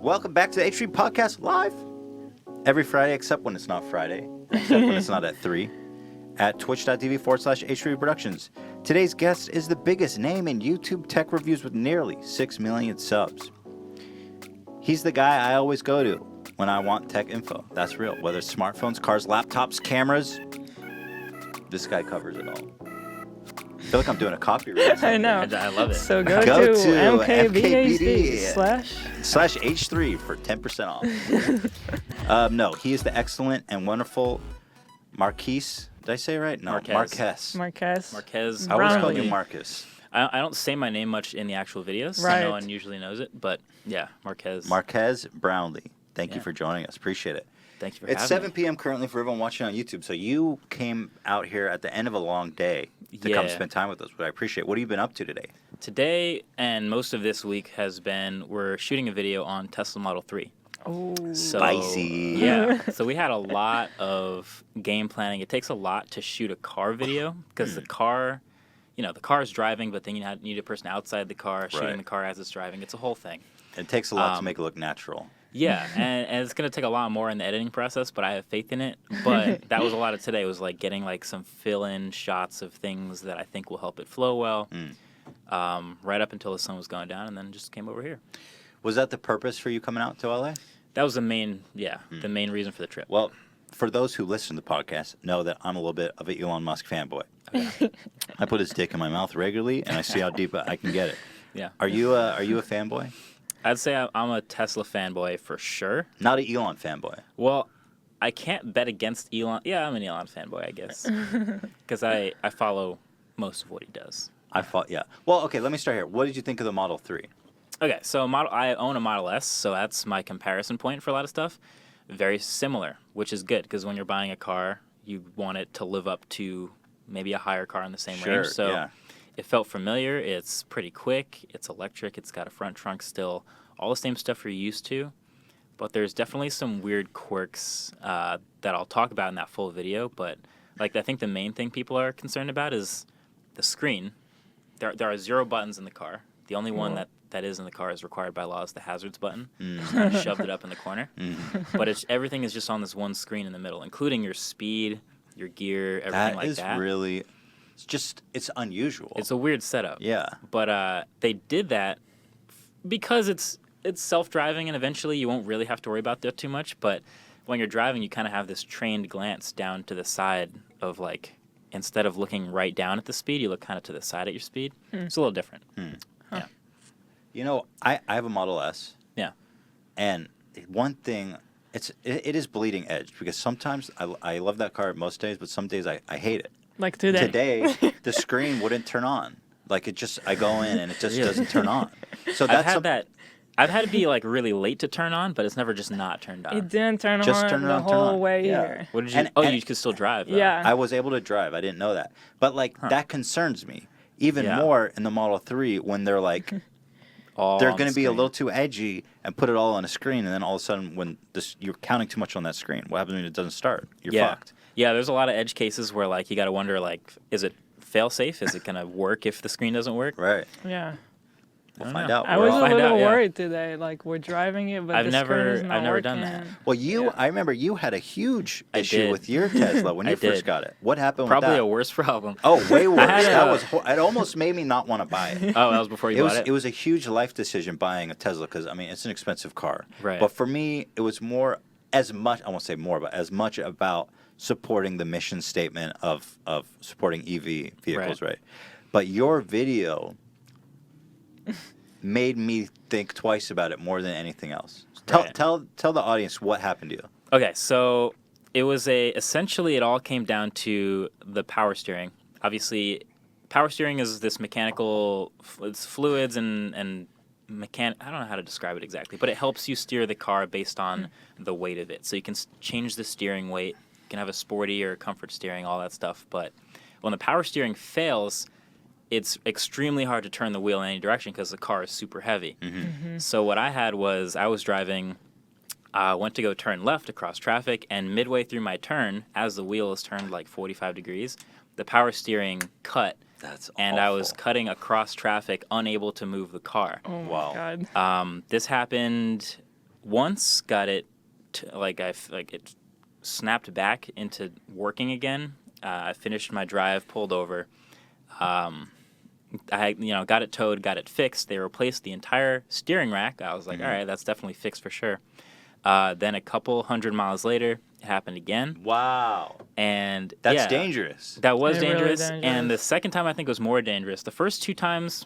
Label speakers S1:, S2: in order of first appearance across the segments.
S1: Welcome back to the H3 Podcast live every Friday, except when it's not Friday, except when it's not at 3, at twitch.tv/H3 Productions. Today's guest is the biggest name in YouTube tech reviews with nearly 6 million subs. He's the guy I always go to when I want tech info. That's real. Whether it's smartphones, cars, laptops, cameras, this guy covers it all. I feel like I'm doing a copyright.
S2: I know.
S3: I love it.
S2: So go to MKBHD
S1: / H3 for 10% off. No, he is the excellent and wonderful Marques. Did I say it right? No,
S3: Marques.
S1: I always call you Marcus.
S3: I don't say my name much in the actual videos.
S2: Right.
S3: So no one usually knows it, but yeah, Marques.
S1: Marques Brownlee. Thank you for joining us. Appreciate it.
S3: Thank you for having me.
S1: It's 7 p.m. currently for everyone watching on YouTube, so you came out here at the end of a long day to come spend time with us, which I appreciate. What have you been up to today?
S3: Today and most of this week has been we're shooting a video on Tesla Model 3.
S2: Oh,
S1: spicy.
S3: Yeah. So we had a lot of game planning. It takes a lot to shoot a car video because the car, the car is driving, but then you need a person outside the car shooting the car as it's driving. It's a whole thing.
S1: It takes a lot to make it look natural.
S3: Yeah, and it's going to take a lot more in the editing process, but I have faith in it. But that was a lot of today, was like getting like some fill-in shots of things that I think will help it flow well right up until the sun was going down, and then just came over here.
S1: Was that the purpose for you coming out to LA?
S3: That was the main reason for the trip.
S1: Well, for those who listen to the podcast, know that I'm a little bit of an Elon Musk fanboy. Okay. I put his dick in my mouth regularly, and I see how deep I can get it.
S3: Yeah.
S1: Are you a fanboy?
S3: I'd say I'm a Tesla fanboy for sure.
S1: Not an Elon fanboy.
S3: Well, I can't bet against Elon. Yeah, I'm an Elon fanboy, I guess, because I follow most of what he does.
S1: Well, okay, let me start here. What did you think of the Model 3?
S3: Okay, so I own a Model S, so that's my comparison point for a lot of stuff. Very similar, which is good, because when you're buying a car, you want it to live up to maybe a higher car in the same range. So it felt familiar. It's pretty quick. It's electric. It's got a front trunk still. All the same stuff you're used to. But there's definitely some weird quirks that I'll talk about in that full video. But I think the main thing people are concerned about is the screen. There are 0 buttons in the car. The only one that is in the car is required by law is the hazards button. I shoved it up in the corner. But everything is just on this one screen in the middle, including your speed, your gear, everything like that.
S1: That is really... It's unusual.
S3: It's a weird setup.
S1: Yeah.
S3: But they did that because it's self-driving, and eventually you won't really have to worry about that too much. But when you're driving, you kind of have this trained glance down to the side of, instead of looking right down at the speed, you look kind of to the side at your speed. It's a little different.
S1: Yeah. I have a Model S.
S3: Yeah.
S1: And one thing, it is bleeding edge, because sometimes I love that car most days, but some days I hate it.
S2: Like today.
S1: Today, the screen wouldn't turn on. I go in and it just doesn't turn on. So that's
S3: I've had to be really late to turn on, but it's never just not turned on.
S2: It didn't turn on the whole way here.
S3: What did you? You could still drive, though.
S2: Yeah.
S1: I was able to drive. I didn't know that. But that concerns me even more in the Model 3 when they're they're going to be a little too edgy and put it all on a screen, and then all of a sudden when you're counting too much on that screen, what happens when it doesn't start? You're fucked.
S3: Yeah, there's a lot of edge cases where you got to wonder is it fail safe? Is it going to work if the screen doesn't work?
S1: Right.
S2: Yeah.
S1: We'll find out.
S2: I was a little worried today. We're driving it, but the screen is not
S3: I've never
S2: working.
S3: done that.
S1: Well, I remember you had a huge issue with your Tesla when you first got it. What happened with that?
S3: Probably a worse problem.
S1: Oh, way worse. It almost made me not want to buy it.
S3: Oh, that was before you bought it?
S1: It was a huge life decision buying a Tesla because, it's an expensive car.
S3: Right.
S1: But for me, it was more, I won't say more, but as much about supporting the mission statement of supporting EV vehicles, right? But your video made me think twice about it more than anything else. Tell the audience what happened to you.
S3: Okay, so it was essentially it all came down to the power steering. Obviously, power steering is this mechanical, it's fluids and I don't know how to describe it exactly, but it helps you steer the car based on the weight of it. So you can change the steering weight. You can have a sporty or comfort steering, all that stuff. But when the power steering fails, it's extremely hard to turn the wheel in any direction because the car is super heavy. So what I had was I was driving, went to go turn left across traffic, and midway through my turn, as the wheel is turned 45 degrees, the power steering cut.
S1: That's
S3: and
S1: awful.
S3: I was cutting across traffic, unable to move the car.
S2: Oh, my God.
S3: This happened once got it it snapped back into working again. I finished my drive, pulled over. I got it towed, got it fixed. They replaced the entire steering rack. I was like, all right, that's definitely fixed for sure. Then a couple 100 miles later, it happened again.
S1: Wow.
S3: And
S1: that's dangerous.
S3: That was
S2: Really
S3: dangerous.
S2: dangerous.
S3: And the second time I think was more dangerous. The first 2 times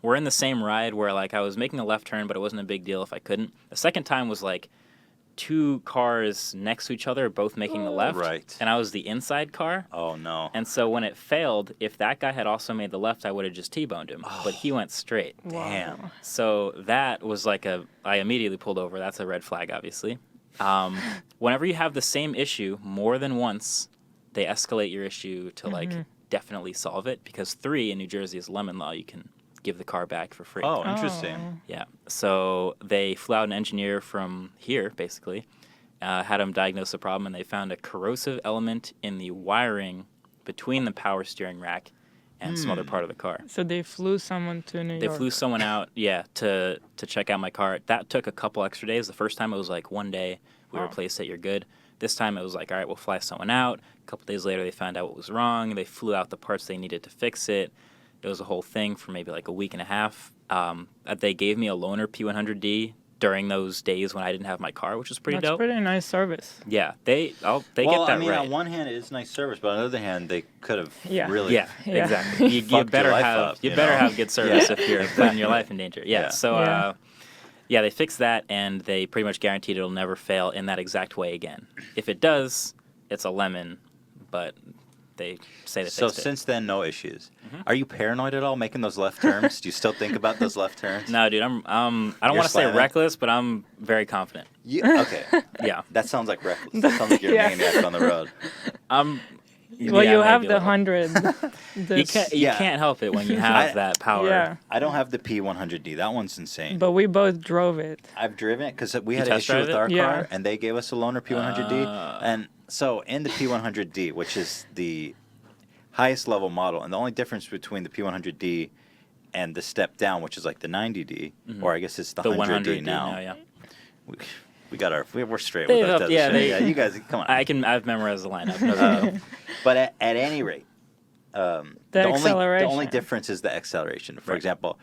S3: were in the same ride where like I was making a left turn, but it wasn't a big deal if I couldn't. The second time was like 2 cars next to each other, both making the left.
S1: Right.
S3: And I was the inside car.
S1: Oh, no.
S3: And so when it failed, if that guy had also made the left, I would have just T-boned him. But he went straight.
S1: Damn.
S3: So that was like I immediately pulled over. That's a red flag, obviously. Whenever you have the same issue more than once, they escalate your issue to like definitely solve it. Because 3 in New Jersey is lemon law. You can give the car back for free.
S1: Oh, interesting.
S3: Yeah. So they flew out an engineer from here, basically, had him diagnose the problem, and they found a corrosive element in the wiring between the power steering rack and some other part of the car.
S2: So they flew someone to New York.
S3: They flew someone out, to check out my car. That took a couple extra days. The first time it was like 1 day, we replaced it, you're good. This time it was like, all right, we'll fly someone out. A couple days later, they found out what was wrong. They flew out the parts they needed to fix it. It was a whole thing for maybe like a week and a half. They gave me a loaner P100D during those days when I didn't have my car, which was pretty dope.
S2: That's pretty nice service.
S3: Yeah, they get that
S1: I mean,
S3: right.
S1: on one hand, it is nice service, but on the other hand, they could have really...
S3: Yeah, exactly. You
S1: fucked
S3: better
S1: your life
S3: have
S1: up,
S3: you
S1: you
S3: better
S1: know?
S3: have good service if you're putting your life in danger. Yeah. So
S2: Yeah.
S3: they fixed that, and they pretty much guaranteed it'll never fail in that exact way again. If it does, it's a lemon, but they say they
S1: So
S3: fixed it.
S1: since then, no issues. Are you paranoid at all making those left turns? Do you still think about those left turns?
S3: No, dude, I don't want to say
S1: slamming?
S3: reckless, but I'm very confident.
S1: Okay.
S3: Yeah.
S1: That sounds like reckless. That sounds like you're a maniac on the road.
S2: Well, you have
S3: maybe a
S2: the
S3: little.
S2: 100.
S3: You can't help it when you have that power.
S2: Yeah.
S1: I don't have the P100D. That one's insane.
S2: But we both drove it.
S1: I've driven it because we had
S3: You
S1: an
S3: test
S1: issue with
S3: drive it?
S1: our
S2: Yeah.
S1: car, and they gave us a loaner P100D. And so in the P100D, which is the highest level model, and the only difference between the P100D and the step down, which is like the 90D, or I guess it's the 100D now.
S3: Yeah.
S1: We're straight with that. You guys, come on.
S3: I've memorized the lineup. No big deal.
S1: But at any rate, the
S2: acceleration.
S1: only difference is the acceleration. For example,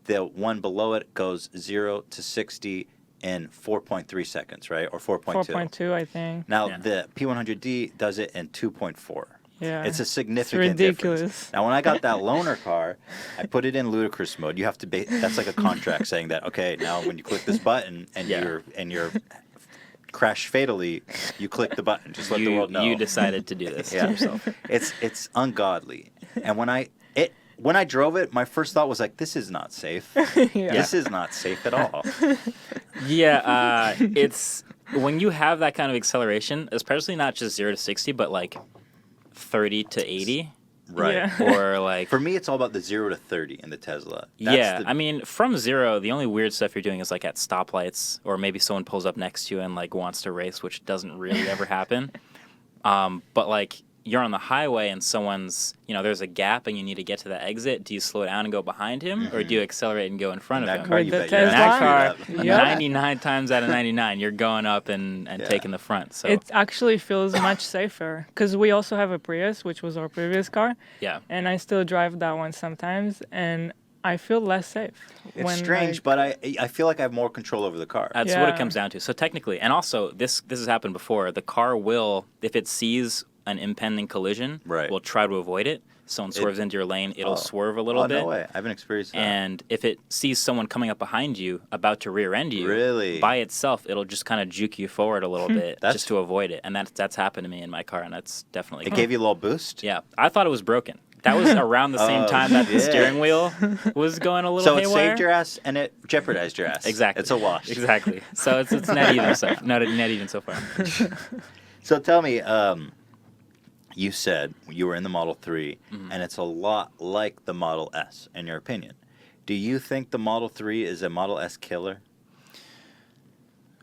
S1: the one below it goes 0 to 60 in 4.3 seconds, right? Or 4.2.
S2: 4.2, I think.
S1: Now, the P100D does it in 2.4.
S2: Yeah.
S1: It's a significant difference.
S2: ridiculous.
S1: Now, when I got that loaner car, I put it in ludicrous mode. You have to that's like a contract saying that, okay, now when you click this button and you're crash fatally, you click the button. Just let the world know.
S3: You decided to do this to yourself.
S1: It's ungodly. And when I drove it, my first thought was like, this is not safe. This is not safe at all.
S3: Yeah, it's when you have that kind of acceleration, especially not just 0 to 60, but like 30 to 80.
S1: Right.
S2: Yeah.
S3: Or like
S1: For me, it's all about the 0 to 30 in the Tesla.
S3: I mean, from 0, the only weird stuff you're doing is like at stoplights, or maybe someone pulls up next to you and like wants to race, which doesn't really ever happen. But like you're on the highway and someone's, there's a gap and you need to get to the exit. Do you slow down and go behind him, or do you accelerate and go in front of him?
S1: Car,
S2: With
S1: you
S2: the
S1: bet
S2: Tesla?
S1: your
S3: That
S1: ass
S3: car,
S1: you bet.
S3: 99 times out of 99, you're going up and taking the front. So
S2: It actually feels much safer because we also have a Prius, which was our previous car,
S3: yeah.
S2: and I still drive that one sometimes, and I feel less safe.
S1: It's strange, but I feel like I have more control over the car.
S3: That's what it
S2: Yeah.
S3: comes down to. So technically, and also this has happened before. The car will, if it sees an impending collision, will try to avoid it. Someone swerves into your lane, it'll swerve a little bit.
S1: No way. I haven't experienced that.
S3: And if it sees someone coming up behind you, about to rear end you, by itself, it'll just kind of juke you forward a little bit just to avoid it. And that's happened to me in my car, and that's definitely
S1: It gave you a little boost?
S3: Yeah. I thought it was broken. That was around the same time that the steering wheel was going a little
S1: haywire. So it saved your ass and it jeopardized your ass.
S3: Exactly.
S1: It's a wash.
S3: Exactly. So it's net even so far.
S1: So tell me, you said you were in the Model 3, and it's a lot like the Model S, in your opinion. Do you think the Model 3 is a Model S killer?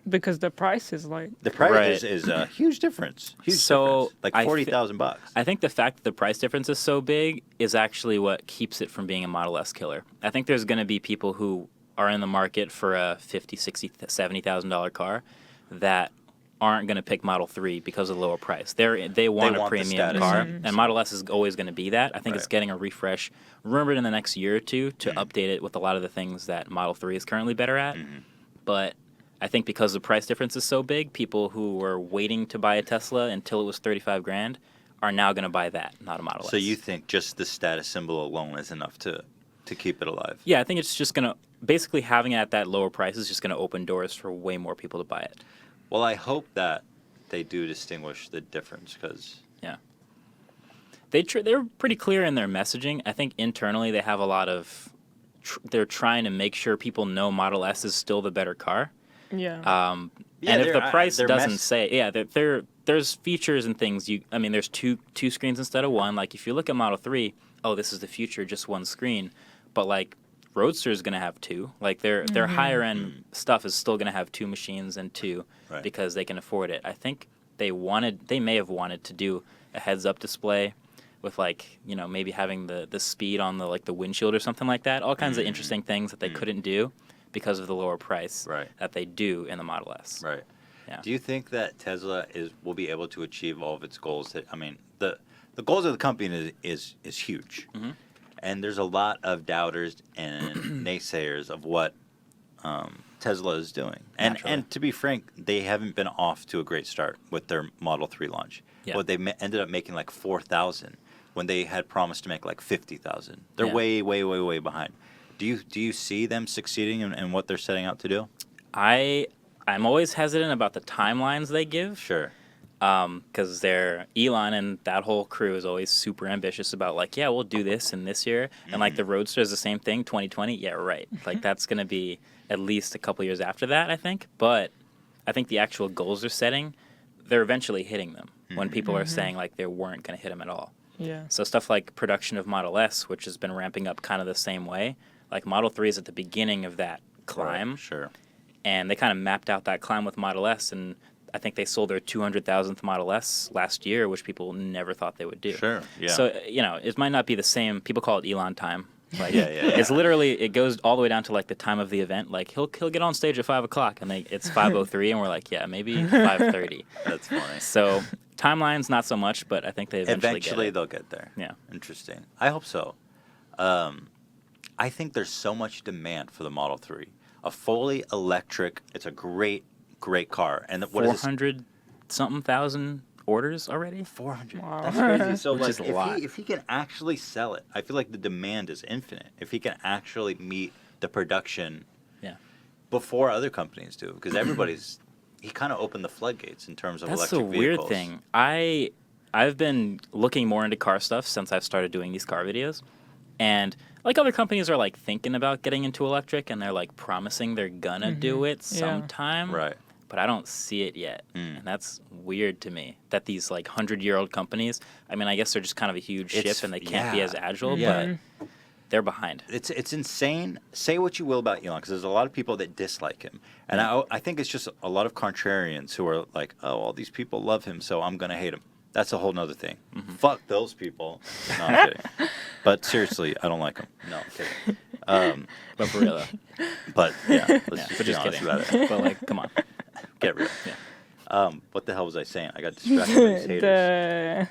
S2: Because the price is like...
S1: The price is a huge difference. Difference. Like $40,000.
S3: I think the fact that the price difference is so big is actually what keeps it from being a Model S killer. I think there's going to be people who are in the market for a $50,000, $60,000, $70,000 car that aren't going to pick Model 3 because of the lower price. They want a
S1: the
S3: premium
S1: status
S3: car,
S1: symbol.
S3: and Model S is always going to be that. I think it's
S1: Right.
S3: getting a refresh, rumored in the next year or two, to update it with a lot of the things that Model 3 is currently better at. But I think because the price difference is so big, people who were waiting to buy a Tesla until it was 35 grand are now going to buy that, not a Model S.
S1: So you think just the status symbol alone is enough to keep it alive?
S3: Yeah, I think it's just going to, basically having it at that lower price is just going to open doors for way more people to buy it.
S1: Well, I hope that they do distinguish the difference, because
S3: Yeah. They're pretty clear in their messaging. I think internally they have a lot of, they're trying to make sure people know Model S is still the better car.
S2: Yeah.
S1: Yeah,
S3: And if the
S1: they're-
S3: price
S1: they're
S3: doesn't say, yeah, there's features and things. There's two screens instead of one. Like if you look at Model 3, oh, this is the future, just one screen. But like Roadster is going to have two. Like their higher end stuff is still going to have two machines and two
S1: Right.
S3: because they can afford it. I think they may have wanted to do a heads up display with maybe having the speed on the windshield or something like that. All kinds of interesting things that they couldn't do because of the lower price
S1: Right.
S3: that they do in the Model S.
S1: Right.
S3: Yeah.
S1: Do you think that Tesla will be able to achieve all of its goals? The goals of the company is huge, and there's a lot of doubters and naysayers of what Tesla is doing.
S3: Naturally.
S1: And to be frank, they haven't been off to a great start with their Model 3 launch.
S3: Yeah.
S1: But they ended up making like 4,000 when they had promised to make like 50,000. They're
S3: Yeah.
S1: way, way, way, way behind. Do you see them succeeding in what they're setting out to do?
S3: I'm always hesitant about the timelines they give.
S1: Sure.
S3: Because Elon and that whole crew is always super ambitious about we'll do this in this year, and the Roadster is the same thing, 2020. Yeah, right. Like that's gonna be at least a couple years after that, I think. But I think the actual goals they're setting, they're eventually hitting them when people are saying they weren't gonna hit them at all.
S2: Yeah.
S3: So stuff like production of Model S, which has been ramping up kind of the same way. Like Model 3 is at the beginning of that climb,
S1: Right, sure.
S3: and they kind of mapped out that climb with Model S, and I think they sold their 200,000th Model S last year, which people never thought they would do.
S1: Sure, yeah.
S3: So, it might not be the same. People call it Elon time. Like,
S1: Yeah.
S3: It's literally, it goes all the way down to the time of the event. Like he'll get on stage at 5 o'clock and it's 5:03 and we're like, yeah, maybe 5:30.
S1: That's funny.
S3: So timelines, not so much, but I think they eventually get it.
S1: They'll get there.
S3: Yeah.
S1: Interesting. I hope so. I think there's so much demand for the Model 3. A fully electric, it's a great car. And what is this?
S3: 400 something thousand orders already?
S1: 400.
S2: Wow.
S1: That's crazy. So
S3: Which is a lot.
S1: if he can actually sell it, I feel like the demand is infinite. If he can actually meet the production
S3: Yeah.
S1: before other companies do, because he kind of opened the floodgates in terms of
S3: That's
S1: electric
S3: the weird
S1: vehicles.
S3: thing. I've been looking more into car stuff since I've started doing these car videos, and other companies are thinking about getting into electric, and they're promising they're gonna do it
S2: Yeah.
S3: sometime.
S1: Right.
S3: But I don't see it yet, and that's weird to me. That these 100-year-old companies, I guess they're just kind of a huge ship, and they can't be as agile,
S1: Yeah.
S3: but they're behind.
S1: It's insane. Say what you will about Elon, because there's a lot of people that dislike him, and I think it's just a lot of contrarians who are like, oh, all these people love him, so I'm gonna hate him. That's a whole nother thing. Fuck those people. No, I'm kidding. But seriously, I don't like him. No, I'm kidding.
S3: But for real, though.
S1: But yeah, let's
S3: Yeah,
S1: just
S3: but
S1: be
S3: just
S1: honest
S3: kidding.
S1: about it.
S3: But come on.
S1: Get real.
S3: Yeah.
S1: What the hell was I saying? I got distracted by these haters.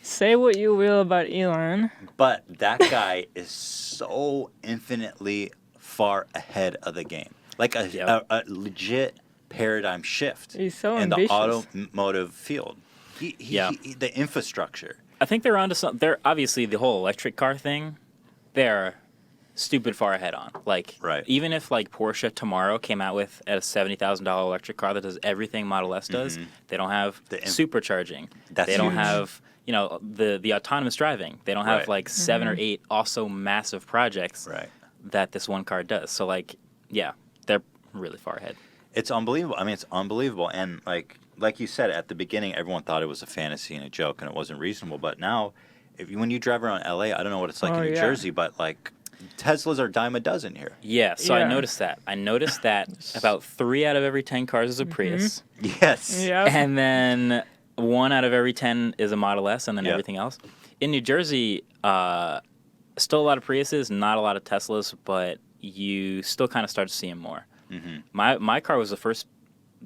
S2: Say what you will about Elon.
S1: But that guy is so infinitely far ahead of the game. Like a legit paradigm shift
S2: He's so
S1: in
S2: ambitious.
S1: the automotive field. The infrastructure.
S3: I think they're onto something. They're obviously the whole electric car thing. They're stupid far ahead on.
S1: Right.
S3: Even if Porsche tomorrow came out with a $70,000 electric car that does everything Model S does, they don't have supercharging.
S1: That's
S3: they don't
S1: huge.
S3: have the autonomous driving. They don't have
S1: Right.
S3: 7 or 8 also massive projects
S1: Right.
S3: that this one car does. So they're really far ahead.
S1: It's unbelievable. It's unbelievable. And like you said at the beginning, everyone thought it was a fantasy and a joke, and it wasn't reasonable. But now, when you drive around LA, I don't know what it's like in New Jersey, but Teslas are dime a dozen here.
S3: Yeah, so I
S2: Yeah.
S3: noticed that. I noticed that about 3 out of every 10 cars is a Prius.
S1: Yes.
S2: Yeah.
S3: And then 1 out of every 10 is a Model S, and then
S1: Yep.
S3: everything else. In New Jersey, still a lot of Priuses, not a lot of Teslas, but you still kind of start to see them more.
S1: Mm-hmm.
S3: My car was the first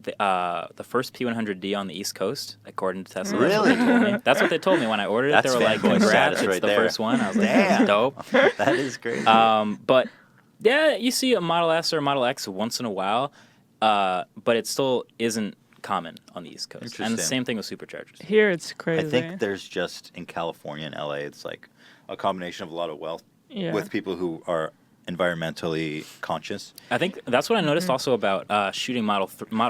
S3: P100D on the East Coast, according to Tesla.
S1: Really?
S3: That's what they told me. That's what they told me when I ordered it.
S1: That's
S3: They were like,
S1: fanboy
S3: "Congrats,
S1: status
S3: it's
S1: right
S3: the
S1: there.
S3: first one." I was like,
S1: Damn.
S3: "That's dope."
S1: That is crazy.
S3: But yeah, you see a Model S or a Model X once in a while, but it still isn't common on the East Coast. And the
S1: Interesting.
S3: same thing with superchargers.
S2: Here it's crazy.
S1: I think there's just in California and LA, it's like a combination of a lot of wealth
S2: yeah.
S1: with people who are environmentally conscious.
S3: I think that's what I noticed also about shooting Model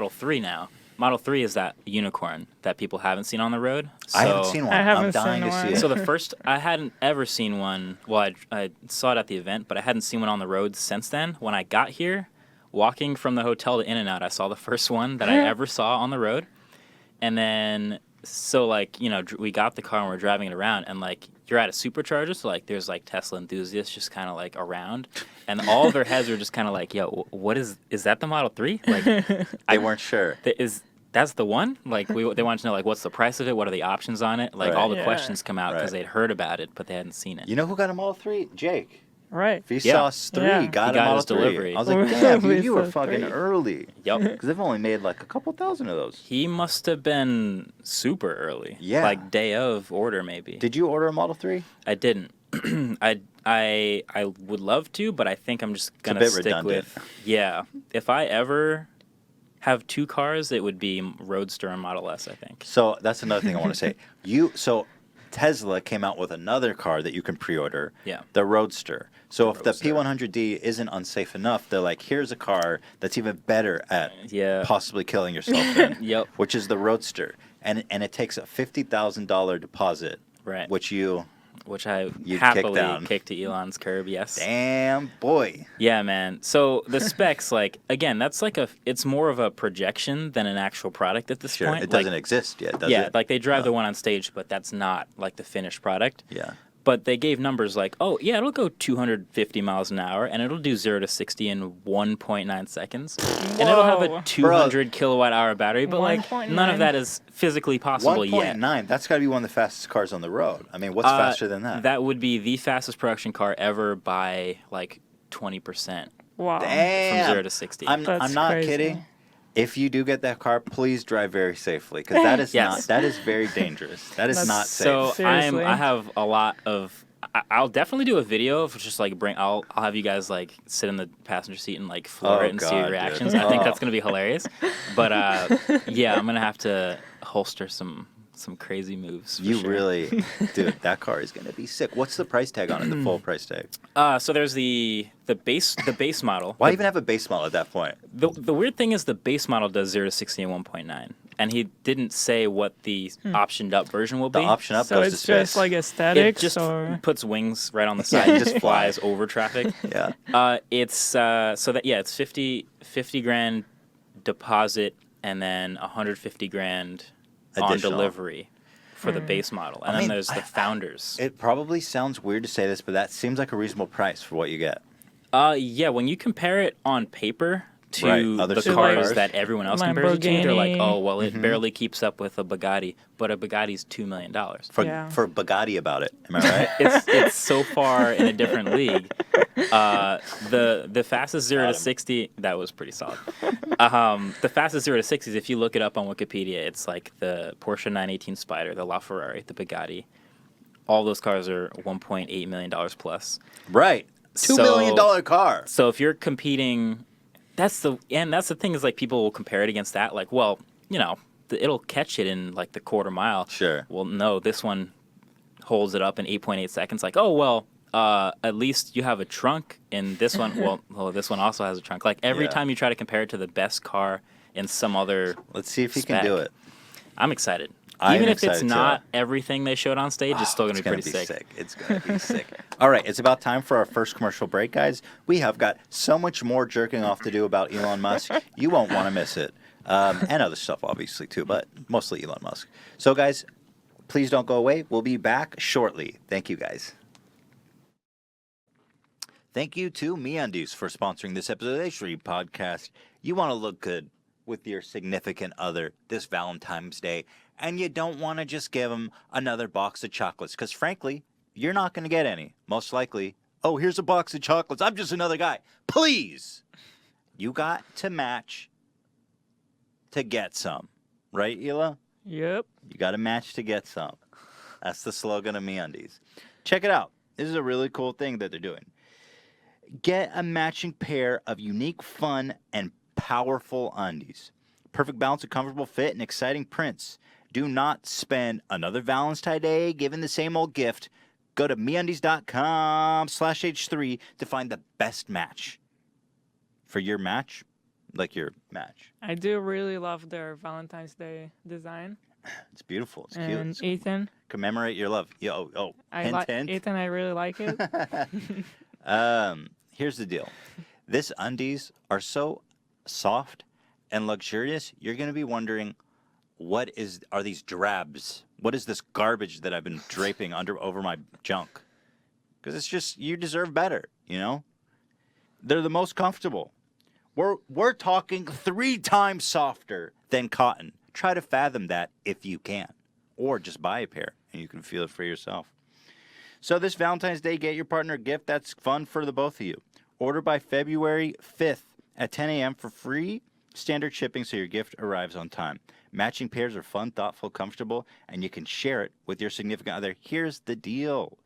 S3: 3 now. Model 3 is that unicorn that people haven't seen on the road. So,
S1: I haven't seen one.
S2: I haven't
S1: I'm dying
S2: seen
S1: to see
S2: one.
S1: it.
S3: So the first, I hadn't ever seen one. Well, I saw it at the event, but I hadn't seen one on the road since then. When I got here, walking from the hotel to In-N-Out, I saw the first one that I ever saw on the road. And then, so like, you know, we got the car and we're driving it around, and like, you're at a supercharger, so like, there's like Tesla enthusiasts just kind of like around, and all of their heads are just kind of like, yo, what is that the Model 3? Like,
S1: They weren't sure.
S3: That's the one? Like, they wanted to know, like, what's the price of it? What are the options on it? Like,
S1: Right.
S3: all the
S2: Yeah.
S3: questions come out because
S1: Right.
S3: they'd heard about it, but they hadn't seen it.
S1: You know who got a Model 3? Jake.
S2: Right.
S1: Vsauce 3
S2: Yeah.
S1: got
S3: He
S1: a
S3: got
S1: Model
S3: his
S1: 3.
S3: delivery.
S1: I was like, damn, dude, you were
S2: Vsauce
S1: fucking
S2: 3.
S1: early.
S3: Yep.
S1: Because they've only made like a couple thousand of those.
S3: He must have been super early.
S1: Yeah.
S3: Like, day of order, maybe.
S1: Did you order a Model 3?
S3: I didn't. I would love to, but I think I'm just
S1: a
S3: gonna
S1: bit
S3: stick
S1: redundant.
S3: with. Yeah. If I ever have two cars, it would be Roadster and Model S, I think.
S1: So that's another thing I want to say. So Tesla came out with another car that you can pre-order.
S3: Yeah.
S1: The Roadster. So if
S3: Roadster.
S1: the P100D isn't unsafe enough, they're like, here's a car that's even better at
S3: Yeah.
S1: possibly killing yourself in.
S3: Yep.
S1: Which is the Roadster. And it takes a $50,000 deposit.
S3: Right.
S1: Which you,
S3: Which I
S1: You'd kick
S3: happily
S1: down.
S3: kicked to Elon's curb, yes.
S1: damn boy.
S3: Yeah, man. So the specs, like, again, that's like it's more of a projection than an actual product at this
S1: Sure.
S3: point.
S1: It doesn't
S3: like,
S1: exist yet, does
S3: yeah,
S1: it?
S3: like they drive
S1: No.
S3: the one on stage, but that's not like the finished product.
S1: Yeah.
S3: But they gave numbers like, oh, yeah, it'll go 250 miles an hour, and it'll do 0 to 60 in 1.9 seconds. And it'll have a
S2: Whoa.
S3: 200 kilowatt hour battery, but like
S2: 1.9.
S3: none of that is physically possible yet.
S1: 1.9. That's got to be one of the fastest cars on the road. I mean, what's faster than that?
S3: That would be the fastest production car ever by like 20%
S2: Wow.
S1: Damn.
S3: from 0 to 60.
S1: I'm
S2: That's
S1: not
S2: crazy.
S1: kidding. If you do get that car, please drive very safely because that is
S3: Yes.
S1: that is very dangerous. That is
S2: That's
S1: not safe.
S3: So
S2: Seriously.
S3: I have a lot of. I'll definitely do a video of just like I'll have you guys like sit in the passenger seat and like floor
S1: Oh,
S3: it and see
S1: God,
S3: your
S1: dude.
S3: reactions. I think
S1: Oh.
S3: that's gonna be hilarious. But yeah, I'm gonna have to holster some crazy moves. For
S1: You
S3: sure.
S1: really, dude, that car is gonna be sick. What's the price tag on it? The full price tag?
S3: So there's the base model.
S1: Why even have a base model at that point?
S3: The weird thing is the base model does 0 to 60 in 1.9, and he didn't say what the optioned up version will
S1: The
S3: be.
S1: option up
S2: So
S1: goes
S2: it's
S1: to space.
S2: just like
S3: It
S2: aesthetics
S3: just
S2: or
S3: puts wings right on the side,
S1: Yeah,
S3: and
S1: just
S3: just flies over traffic.
S1: yeah.
S3: It's so that it's 50 grand deposit and then 150 grand on
S1: Additional.
S3: delivery for the base model, and
S1: I mean,
S3: then there's the founders.
S1: It probably sounds weird to say this, but that seems like a reasonable price for what you get.
S3: Yeah, when you compare it on paper to
S1: Right, other
S3: the
S1: supercars.
S3: cars that everyone else compares it to, they're like,
S2: Lamborghini.
S3: oh, well, it
S1: Mm-hmm.
S3: barely keeps up with a Bugatti, but a Bugatti's $2 million.
S1: For Bugatti about it. Am I right?
S3: It's so far in a different league. The fastest 0 to 60, that was pretty solid. The fastest 0 to 60s, if you look it up on Wikipedia, it's like the Porsche 918 Spider, the LaFerrari, the Bugatti. All those cars are $1.8 million plus.
S1: Right. $2 million car.
S3: So if you're competing, that's the thing is like people will compare it against that. Like, well, you know, it'll catch it in like the quarter mile.
S1: Sure.
S3: Well, no, this one holds it up in 8.8 seconds. Like, oh well, at least you have a trunk in this one. well, this one also has a trunk. Like every
S1: Yeah.
S3: time you try to compare it to the best car in some other,
S1: Let's see if he
S3: spec.
S1: can do it.
S3: I'm excited.
S1: I am
S3: Even if it's
S1: excited, too.
S3: not everything they showed on stage, it's still gonna
S1: It's
S3: be pretty sick.
S1: It's gonna be sick. All right, it's about time for our first commercial break, guys. We have got so much more jerking off to do about Elon Musk. You won't want to miss it, and other stuff obviously too, but mostly Elon Musk. So, guys, please don't go away. We'll be back shortly. Thank you, guys. Thank you to MeUndies for sponsoring this episode of the H3 Podcast. You want to look good with your significant other this Valentine's Day, and you don't want to just give them another box of chocolates, because frankly, you're not going to get any. Most likely, Oh, here's a box of chocolates. I'm just another guy. Please. You got to match to get some. Right, Hila?
S2: Yep.
S1: You got to match to get some. That's the slogan of MeUndies. Check it out. This is a really cool thing that they're doing. Get a matching pair of unique, fun, and powerful undies. Perfect balance of comfortable fit and exciting prints. Do not spend another Valentine's Day giving the same old gift. Go to MeUndies.com/H3 to find the best match. For your match, like your match.
S2: I do really love their Valentine's Day design.
S1: It's beautiful. It's cute.
S2: And
S1: It's
S2: Ethan,
S1: commemorate your love. Hint.
S2: Ethan, I really like it.
S1: Here's the deal. This undies are so soft and luxurious, you're going to be wondering, are these drabs? What is this garbage that I've been draping over my junk? Because it's just, you deserve better, you know? They're the most comfortable. We're talking 3 times softer than cotton. Try to fathom that if you can. Or just buy a pair and you can feel it for yourself. So this Valentine's Day, get your partner a gift that's fun for the both of you. Order by February 5th at 10 a.m. for free standard shipping so your gift arrives on time. Matching pairs are fun, thoughtful, comfortable, and you can share it with your significant other. Here's the deal.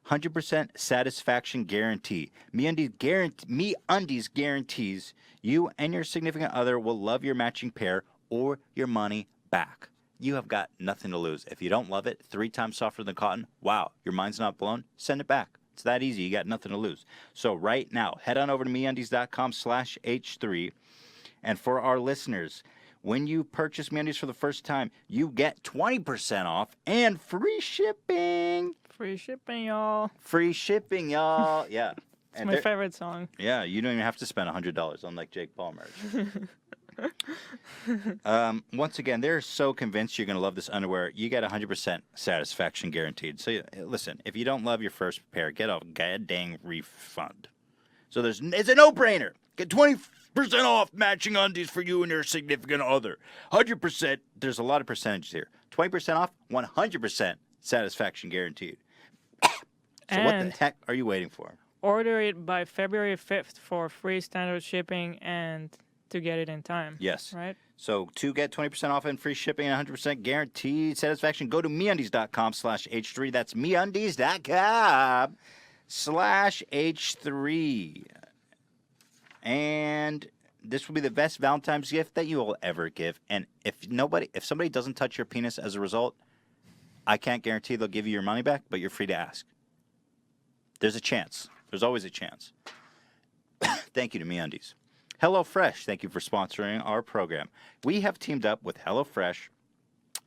S1: 100% satisfaction guarantee. MeUndies guarantees you and your significant other will love your matching pair or your money back. You have got nothing to lose. If you don't love it, 3 times softer than cotton, wow, your mind's not blown, send it back. It's that easy. You got nothing to lose. So right now, head on over to MeUndies.com/H3. And for our listeners, when you purchase MeUndies for the first time, you get 20% off and free shipping.
S2: Free shipping, y'all.
S1: Free shipping, y'all. Yeah.
S2: It's my favorite song.
S1: Yeah, you don't even have to spend $100, unlike Jake Paul merch. Once again, they're so convinced you're going to love this underwear. You get 100% satisfaction guaranteed. So listen, if you don't love your first pair, get a goddamn refund. So it's a no-brainer. Get 20% off matching undies for you and your significant other. 100%. There's a lot of percentages here. 20% off, 100% satisfaction guaranteed. So what the heck are you waiting for?
S2: Order it by February 5th for free standard shipping and to get it in time.
S1: Yes.
S2: Right?
S1: So to get 20% off and free shipping and 100% guaranteed satisfaction, go to MeUndies.com/H3. That's MeUndies.com/H3. And this will be the best Valentine's gift that you will ever give. And if somebody doesn't touch your penis as a result, I can't guarantee they'll give you your money back, but you're free to ask. There's a chance. There's always a chance. Thank you to MeUndies. HelloFresh, thank you for sponsoring our program. We have teamed up with HelloFresh,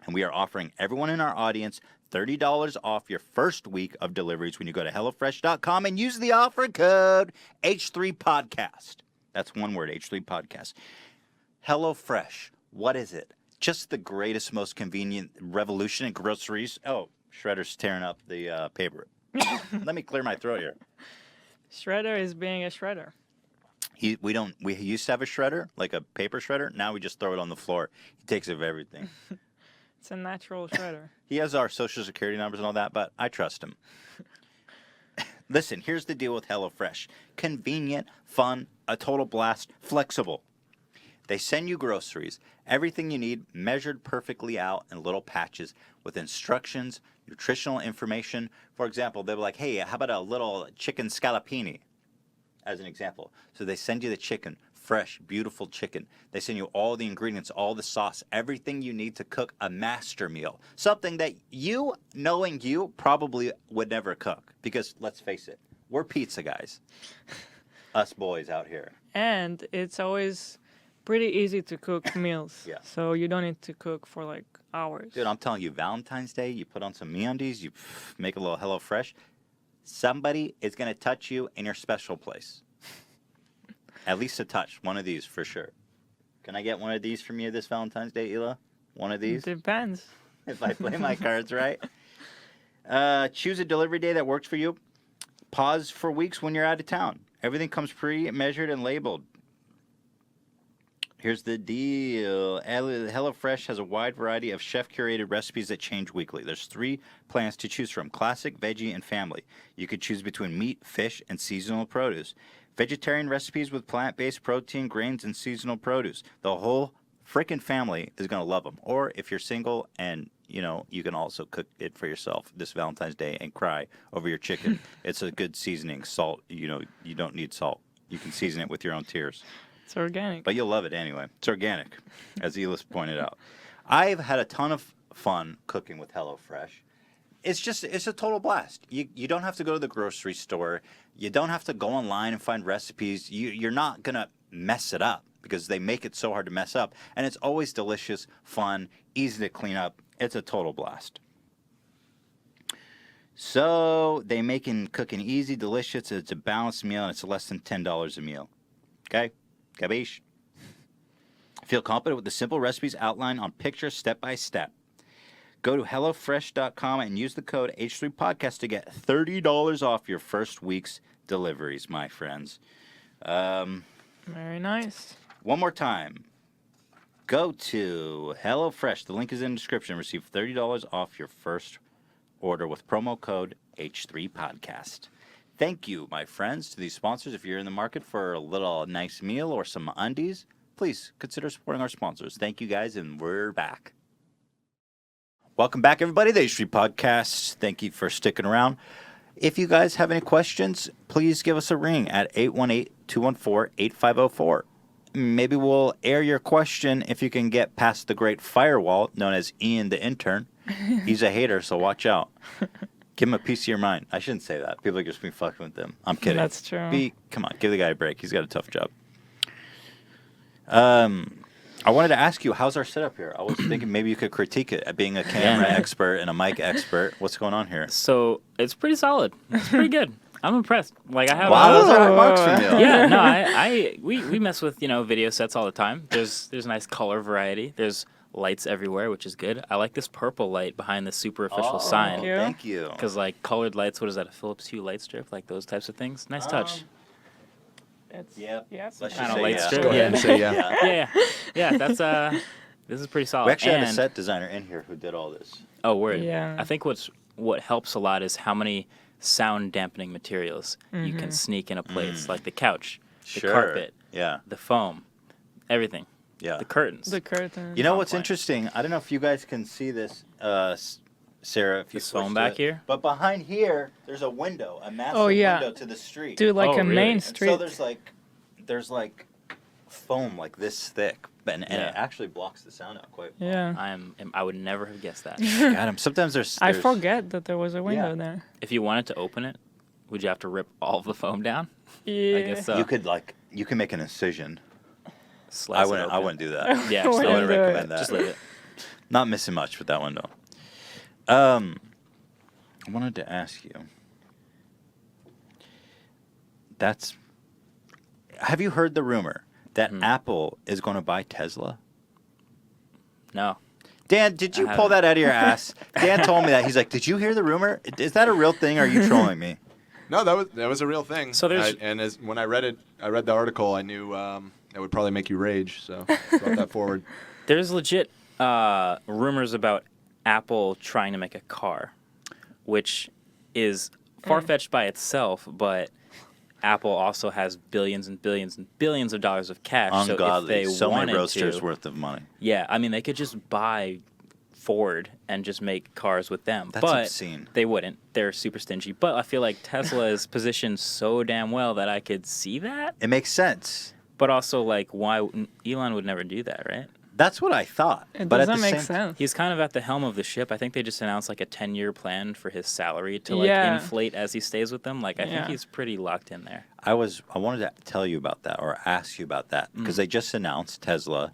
S1: and we are offering everyone in our audience $30 off your first week of deliveries when you go to HelloFresh.com and use the offer code H3Podcast. That's one word, H3Podcast. HelloFresh, what is it? Just the greatest, most convenient revolution in groceries. Oh, Shredder's tearing up the paper. Let me clear my throat here.
S2: Shredder is being a shredder.
S1: We used to have a shredder, like a paper shredder. Now we just throw it on the floor. He takes it of everything.
S2: It's a natural shredder.
S1: He has our social security numbers and all that, but I trust him. Listen, here's the deal with HelloFresh. Convenient, fun, a total blast, flexible. They send you groceries, everything you need measured perfectly out in little patches with instructions, nutritional information. For example, they'll be like, hey, how about a little chicken scallopini, as an example. So they send you the chicken, fresh, beautiful chicken. They send you all the ingredients, all the sauce, everything you need to cook a master meal. Something that you, knowing you, probably would never cook. Because, let's face it, we're pizza guys. Us boys out here.
S2: And it's always pretty easy to cook meals.
S1: Yeah.
S2: So you don't need to cook for like hours.
S1: Dude, I'm telling you, Valentine's Day, you put on some MeUndies, you make a little HelloFresh. Somebody is going to touch you in your special place. At least a touch. One of these for sure. Can I get one of these from you this Valentine's Day, Hila? One of these?
S2: Depends.
S1: If I play my cards right. Choose a delivery day that works for you. Pause for weeks when you're out of town. Everything comes pre-measured and labeled. Here's the deal. HelloFresh has a wide variety of chef-curated recipes that change weekly. There's 3 plans to choose from: classic, veggie, and family. You could choose between meat, fish, and seasonal produce. Vegetarian recipes with plant-based protein, grains, and seasonal produce. The whole freaking family is going to love them. Or if you're single and, you can also cook it for yourself this Valentine's Day and cry over your chicken. It's a good seasoning. Salt, you don't need salt. You can season it with your own tears.
S2: It's organic.
S1: But you'll love it anyway. It's organic, as Elis pointed out. I've had a ton of fun cooking with HelloFresh. It's a total blast. You don't have to go to the grocery store. You don't have to go online and find recipes. You're not going to mess it up because they make it so hard to mess up. And it's always delicious, fun, easy to clean up. It's a total blast. So they making cooking easy, delicious. It's a balanced meal, and it's less than $10 a meal. Okay? Capiche? Feel confident with the simple recipes outlined on pictures step by step. Go to HelloFresh.com and use the code H3Podcast to get $30 off your first week's deliveries, my friends.
S2: Very nice.
S1: One more time. Go to HelloFresh. The link is in the description. Receive $30 off your first order with promo code H3Podcast. Thank you, my friends, to these sponsors. If you're in the market for a little nice meal or some undies, please consider supporting our sponsors. Thank you, guys, and we're back. Welcome back, everybody, to the H3 Podcast. Thank you for sticking around. If you guys have any questions, please give us a ring at 818-214-8504. Maybe we'll air your question if you can get past the great firewall known as Ian the intern. He's a hater, so watch out. Give him a piece of your mind. I shouldn't say that. People are just be fucking with him. I'm kidding.
S2: That's true.
S1: Come on, give the guy a break. He's got a tough job. I wanted to ask you, how's our setup here? I was thinking maybe you could critique it at being a camera expert and a mic expert. What's going on here?
S3: So it's pretty solid. It's pretty good. I'm impressed. Like I have.
S1: Wow, those are remarks from you.
S3: Yeah, no, we mess with video sets all the time. There's nice color variety. There's lights everywhere, which is good. I like this purple light behind the super official sign.
S1: Thank you.
S3: Because like colored lights, what is that? A Philips Hue light strip, like those types of things. Nice touch.
S2: Yes.
S1: Let's just
S3: Kind of
S1: say
S3: light
S1: yeah.
S3: strip.
S4: Go ahead and say yeah.
S3: Yeah. That's this is pretty solid.
S1: We actually had a
S3: And-
S1: set designer in here who did all this.
S3: Oh, word.
S2: Yeah.
S3: I think what helps a lot is how many sound dampening materials you can sneak in a place, like the couch, the carpet,
S1: Yeah.
S3: the foam, everything,
S1: Yeah.
S3: the curtains.
S2: The curtain.
S1: You know what's
S3: point.
S1: interesting? I don't know if you guys can see this, Sarah, if you
S3: This foam
S1: switch
S3: back
S1: it.
S3: here?
S1: But behind here, there's a window, a massive window to the street.
S2: Dude, like
S3: Oh,
S2: a
S3: really?
S2: main
S3: And
S2: street.
S1: So there's like foam like this thick, and
S3: Yeah.
S1: it actually blocks the sound out quite well.
S2: Yeah.
S3: I would never have guessed that.
S1: Got him. Sometimes there's
S2: I forget that there was a window
S1: Yeah.
S2: there.
S3: If you wanted to open it, would you have to rip all of the foam down?
S2: Yeah.
S3: I guess so.
S1: you can make an incision.
S3: Slice
S1: I
S3: it
S1: wouldn't
S3: open.
S1: do that.
S3: Yeah,
S2: I
S3: just
S1: I
S2: wouldn't
S1: wouldn't
S2: do it.
S1: recommend that.
S3: Just leave it.
S1: Not missing much with that window. I wanted to ask you. Have you heard the rumor that Apple is going to buy Tesla?
S3: No.
S1: Dan, did you
S3: I
S1: pull
S3: haven't.
S1: that out of your ass? Dan told me that. He's like, did you hear the rumor? Is that a real thing or are you trolling me?
S4: No, that was a real thing.
S3: So there's-
S4: when I read the article, I knew it would probably make you rage. So brought that forward.
S3: There's legit rumors about Apple trying to make a car, which is far-fetched by itself, but Apple also has billions and billions and billions of dollars of cash.
S1: Ungodly.
S3: So if they
S1: So many
S3: wanted
S1: roasters
S3: to,
S1: worth of money.
S3: yeah, I mean, they could just buy Ford and just make cars with them.
S1: That's
S3: but
S1: obscene.
S3: They wouldn't. They're super stingy. But I feel like Tesla is positioned so damn well that I could see that.
S1: It makes sense.
S3: But also, like, why Elon would never do that, right?
S1: That's what I thought.
S2: It
S1: but at
S2: doesn't
S1: the
S2: make
S1: same
S2: sense.
S3: He's kind of at the helm of the ship. I think they just announced like a 10-year plan for his salary to like
S2: Yeah.
S3: inflate as he stays with them. Like I think
S2: Yeah.
S3: he's pretty locked in there.
S1: I wanted to tell you about that or ask you about that because they just announced Tesla,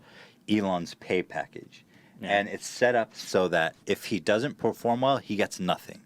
S1: Elon's pay package, and it's set up so that if he doesn't perform well, he gets nothing,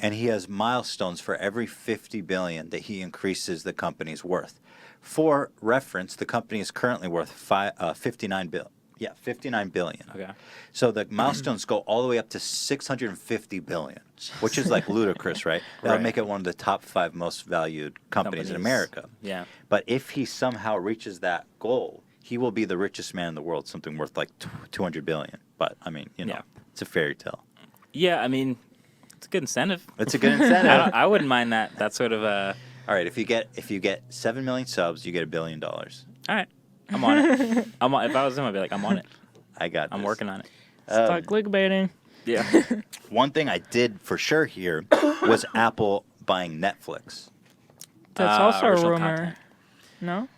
S1: and he has milestones for every 50 billion that he increases the company's worth. For reference, the company is currently worth 59 billion. Yeah, 59 billion.
S3: Okay.
S1: So the milestones go all the way up to 650 billion, which is like ludicrous, right? That would
S3: Right.
S1: make it one of the top 5 most valued companies in America.
S3: Yeah.
S1: But if he somehow reaches that goal, he will be the richest man in the world, something worth like 200 billion. But I mean,
S3: Yeah.
S1: it's a fairy tale.
S3: Yeah, I mean, it's a good incentive.
S1: It's a good incentive.
S3: I wouldn't mind that sort of
S1: All right, if you get 7 million subs, you get $1 billion.
S3: all right, I'm on it. If I was him, I'd be like, I'm on it.
S1: I got.
S3: I'm
S1: this.
S3: working on it.
S2: Start clickbaiting.
S3: Yeah.
S1: One thing I did for sure hear was Apple buying Netflix.
S2: That's also a
S3: original
S2: rumor.
S3: content.
S2: No?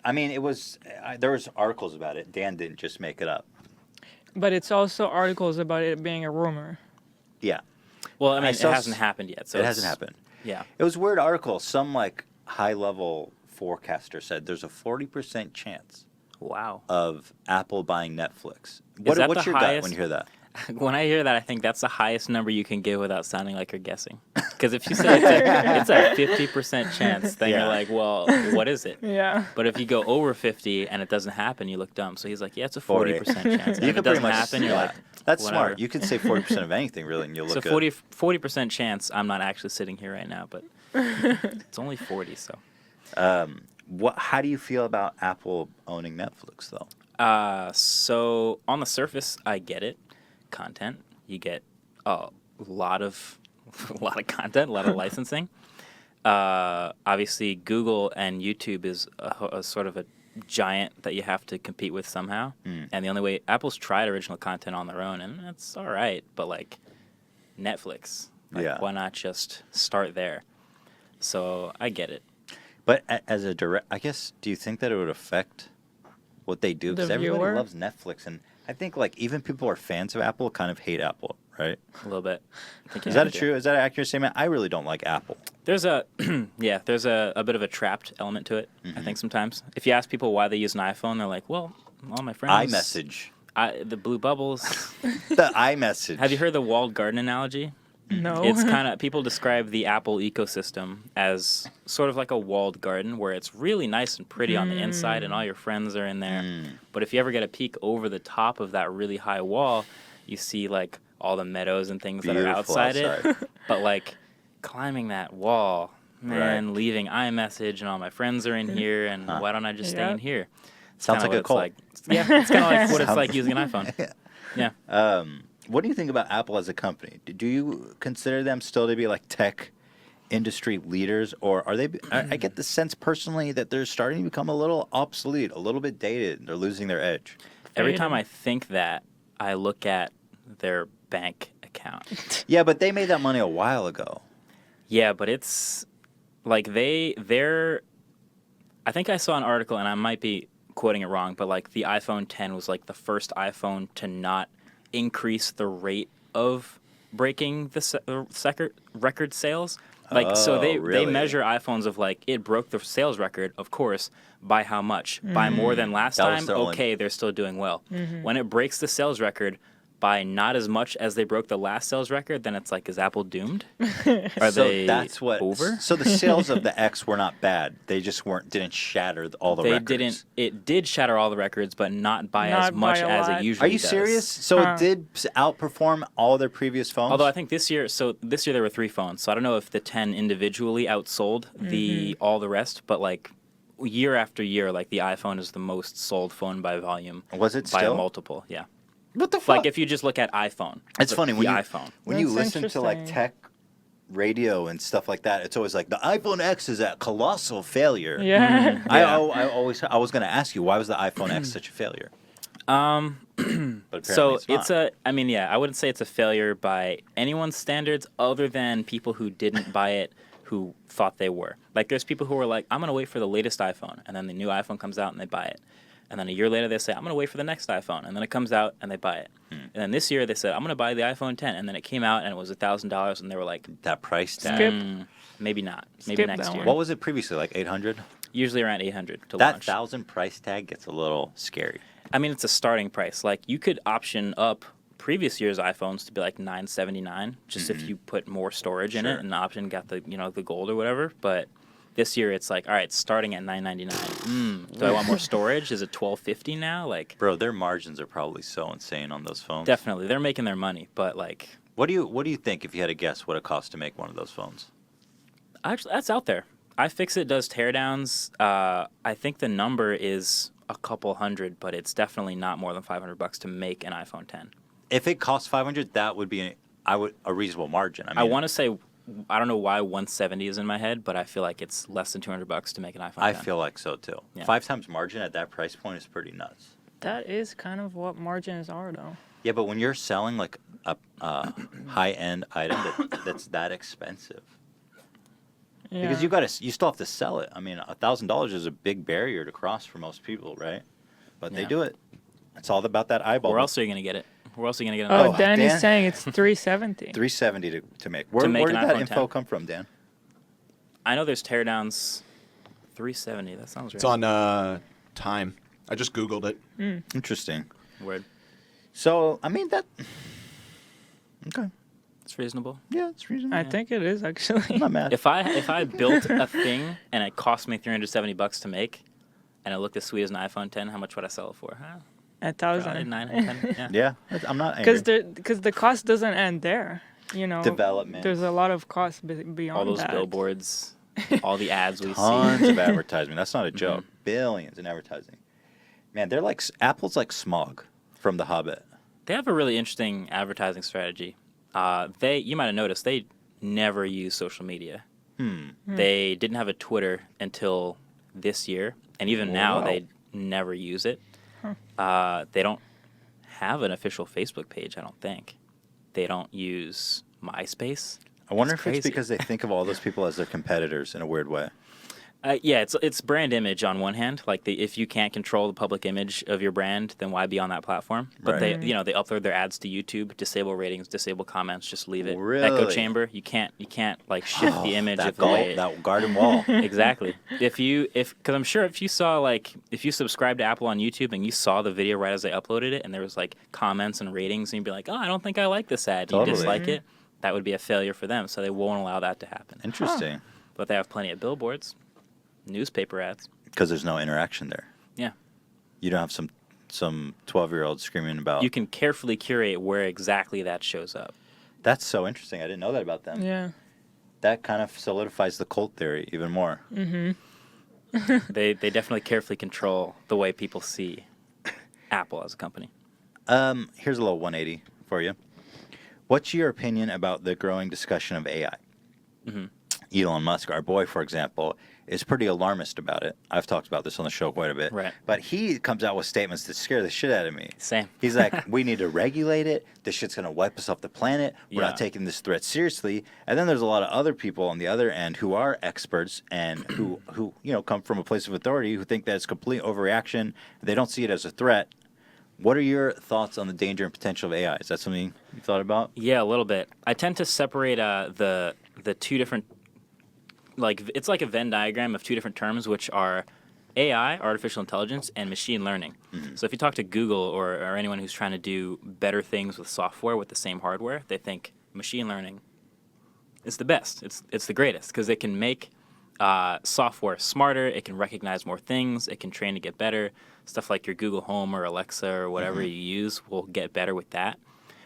S1: I mean, there was articles about it. Dan didn't just make it up.
S2: But it's also articles about it being a rumor.
S1: Yeah,
S3: Well, I mean, it
S1: saw
S3: hasn't happened yet. So
S1: it hasn't happened.
S3: Yeah.
S1: It was a weird article. Some like high-level forecaster said there's a 40% chance
S3: Wow.
S1: of Apple buying Netflix.
S3: that
S1: What's
S3: the
S1: your gut
S3: highest-
S1: when you hear that?
S3: When I hear that, I think that's the highest number you can give without sounding like you're guessing. Because if you say it's a 50% chance, then
S1: Yeah.
S3: you're like, well, what is it?
S2: Yeah.
S3: But if you go over 50 and it doesn't happen, you look dumb. So he's like, yeah, it's a
S1: 40.
S3: 40% chance. And
S1: You
S3: if
S1: could
S3: it
S1: pretty
S3: doesn't
S1: much
S3: happen, you're like,
S1: that's
S3: whatever.
S1: smart. You could say 40% of anything really, and you'll
S3: So
S1: look good.
S3: 40% chance I'm not actually sitting here right now, but it's only 40. So
S1: How do you feel about Apple owning Netflix though?
S3: so on the surface, I get it. Content, you get a lot of content, a lot of licensing. Obviously, Google and YouTube is a sort of a giant that you have to compete with somehow. And the only way Apple's tried original content on their own, and that's all right. But like Netflix,
S1: Yeah.
S3: why not just start there? So I get it.
S1: But as a direct, I guess, do you think that it would affect what they do? Because
S2: The
S1: everybody
S2: viewer?
S1: loves Netflix, and I think like even people who are fans of Apple kind of hate Apple, right?
S3: A little bit. I think you
S1: Is
S3: have
S1: that
S3: to.
S1: true? Is that an accurate statement? I really don't like Apple.
S3: There's a there's a bit of a trapped element to it. I think sometimes if you ask people why they use an iPhone, they're like, well, all my friends
S1: iMessage.
S3: the blue bubbles.
S1: The iMessage.
S3: Have you heard the walled garden analogy?
S2: No.
S3: It's kind of people describe the Apple ecosystem as sort of like a walled garden where it's really nice and pretty on the inside and all your friends are in there. But if you ever get a peek over the top of that really high wall, you see like all the meadows and things that are
S1: Beautiful
S3: outside
S1: outside.
S3: it. But like climbing that wall, man,
S1: Right.
S3: leaving iMessage and all my friends are in here and why don't I just stay
S2: Yeah.
S3: in here? It's
S1: Sounds
S3: kinda
S1: like
S3: what
S1: a
S3: it's yeah, it's kind of like what it's
S1: Sounds-
S3: like using an iPhone. Yeah.
S1: What do you think about Apple as a company? Do you consider them still to be like tech industry leaders, or are they? I get the sense personally that they're starting to become a little obsolete, a little bit dated. They're losing their edge.
S3: Every
S2: Faded.
S3: time I think that, I look at their bank account.
S1: Yeah, but they made that money a while ago.
S3: Yeah, but it's like they're I think I saw an article and I might be quoting it wrong, but like the iPhone 10 was like the first iPhone to not increase the rate of breaking the record sales. Like so
S1: Oh,
S3: they
S1: really?
S3: measure iPhones of like it broke the sales record, of course, by how much? By more than last
S1: That was
S3: time?
S1: their only-
S3: Okay, they're still doing well. When it breaks the sales record by not as much as they broke the last sales record, then it's like, is Apple doomed? Are
S1: So
S3: they
S1: that's what
S3: over?
S1: So the sales of the X were not bad. They just didn't shatter all the
S3: They
S1: records.
S3: didn't. It did shatter all the records, but not by
S2: Not
S3: as much
S2: by a
S3: as
S2: lot.
S3: it usually
S1: Are you
S3: does.
S1: serious? So
S2: Huh.
S1: it did outperform all their previous phones.
S3: Although I think this year there were 3 phones, so I don't know if the 10 individually outsold all the rest, but like year after year, like the iPhone is the most sold phone by volume.
S1: Was it
S3: by
S1: still?
S3: a multiple? Yeah.
S1: What the fuck?
S3: Like if you just look at iPhone,
S1: It's
S3: the-
S1: funny
S3: the
S1: when you
S3: iPhone.
S1: when you
S2: That's
S1: listen to like
S2: interesting.
S1: tech radio and stuff like that. It's always like the iPhone X is a colossal failure.
S2: Yeah.
S1: I was going to ask you, why was the iPhone X such a failure? But
S3: So
S1: apparently
S3: it's I wouldn't say it's a failure by anyone's standards other than people who didn't buy it who thought they were. Like there's people who are like, I'm going to wait for the latest iPhone, and then the new iPhone comes out and they buy it. And then a year later they say, I'm going to wait for the next iPhone, and then it comes out and they buy it. And then this year they said, I'm going to buy the iPhone 10, and then it came out and it was $1,000, and they were like,
S1: that price tag.
S2: Skip.
S3: Maybe not. Maybe
S2: Skip
S3: next
S2: that
S3: year.
S2: one.
S1: What was it previously? Like 800?
S3: Usually around 800 to
S1: That
S3: launch.
S1: 1,000 price tag gets a little scary.
S3: I mean, it's a starting price. Like you could option up previous year's iPhones to be like $979, just if you put more storage in
S1: Sure.
S3: it, and the option got the the gold or whatever. But this year it's like, all right, starting at $999. Do I want more storage? Is it $1,250 now? Like
S1: Bro, their margins are probably so insane on those phones.
S3: definitely, they're making their money. But like,
S1: What do you think if you had to guess what it costs to make one of those phones?
S3: actually, that's out there. iFixit does teardowns. I think the number is a couple hundred, but it's definitely not more than $500 to make an iPhone 10.
S1: If it costs 500, that would be a reasonable margin. I
S3: I
S1: mean,
S3: want to say, I don't know why 170 is in my head, but I feel like it's less than $200 to make an iPhone 10.
S1: I feel like so too.
S3: Yeah.
S1: 5 times margin at that price point is pretty nuts.
S2: That is kind of what margins are, though.
S1: Yeah, but when you're selling like a high-end item that's that expensive,
S2: Yeah.
S1: because you still have to sell it. I mean, $1,000 is a big barrier to cross for most people, right? But they
S3: Yeah.
S1: do it. It's all about that eyeball.
S3: Where else are you going to get it? Where else are you going to get
S2: Oh,
S3: an iPhone?
S2: Dan
S1: Dan?
S2: is saying it's 370.
S1: 370 to make. Where
S3: make
S1: did
S3: an
S1: that
S3: iPhone
S1: info
S3: 10.
S1: come from, Dan?
S3: I know there's teardowns. 370. That sounds right.
S4: It's on Time. I just Googled it.
S1: Interesting.
S3: Word.
S1: So, I mean, that... Okay.
S3: It's reasonable.
S1: Yeah, it's reasonable.
S2: I think it is, actually.
S1: I'm not mad.
S3: If I built a thing and it cost me $370 to make, and it looked as sweet as an iPhone 10, how much would I sell it for? Huh? Probably
S2: 1,000.
S3: 9 or 10. Yeah.
S1: Yeah, I'm not angry.
S2: Because the cost doesn't end there. You know,
S1: Development.
S2: There's a lot of costs beyond
S3: All those
S2: that.
S3: billboards, all the ads we
S1: Tons
S3: see.
S1: of advertising. That's not a joke. Billions in advertising. Man, they're like... Apple's like Smog from The Hobbit.
S3: They have a really interesting advertising strategy. You might have noticed they never use social media. They didn't have a Twitter until this year, and even now
S1: Wow.
S3: they never use it. They don't have an official Facebook page, I don't think. They don't use MySpace.
S1: I wonder
S3: It's
S1: if it's
S3: crazy.
S1: because they think of all those people as their competitors in a weird way.
S3: Yeah, it's brand image on one hand. Like if you can't control the public image of your brand, then why be on that platform? But
S1: Right.
S3: they upload their ads to YouTube, disable ratings, disable comments, just leave it.
S1: Really?
S3: Echo chamber, you can't like shift the image
S1: that
S3: of the way
S1: that garden wall.
S3: exactly. Because I'm sure if you subscribe to Apple on YouTube and you saw the video right as they uploaded it, and there was like comments and ratings, and you'd be like, oh, I don't think I like this ad.
S1: Totally.
S3: You dislike it. That would be a failure for them, so they won't allow that to happen.
S1: Interesting.
S3: But they have plenty of billboards, newspaper ads.
S1: Because there's no interaction there.
S3: Yeah.
S1: You don't have some 12-year-old screaming about...
S3: You can carefully curate where exactly that shows up.
S1: That's so interesting. I didn't know that about them.
S2: Yeah.
S1: That kind of solidifies the cult theory even more.
S3: They definitely carefully control the way people see Apple as a company.
S1: Here's a little 180 for you. What's your opinion about the growing discussion of AI? Elon Musk, our boy, for example, is pretty alarmist about it. I've talked about this on the show quite a bit.
S3: Right.
S1: But he comes out with statements that scare the shit out of me.
S3: Same.
S1: He's like, we need to regulate it. This shit's going to wipe us off the planet. We're
S3: Yeah.
S1: not taking this threat seriously. And then there's a lot of other people on the other end who are experts and who come from a place of authority who think that it's complete overreaction. They don't see it as a threat. What are your thoughts on the danger and potential of AI? Is that something you thought about?
S3: Yeah, a little bit. I tend to separate the two different, like it's like a Venn diagram of two different terms, which are AI, artificial intelligence, and machine learning. So if you talk to Google or anyone who's trying to do better things with software with the same hardware, they think machine learning is the best. It's the greatest because it can make software smarter. It can recognize more things. It can train to get better. Stuff like your Google Home or Alexa or whatever you use will get better with that.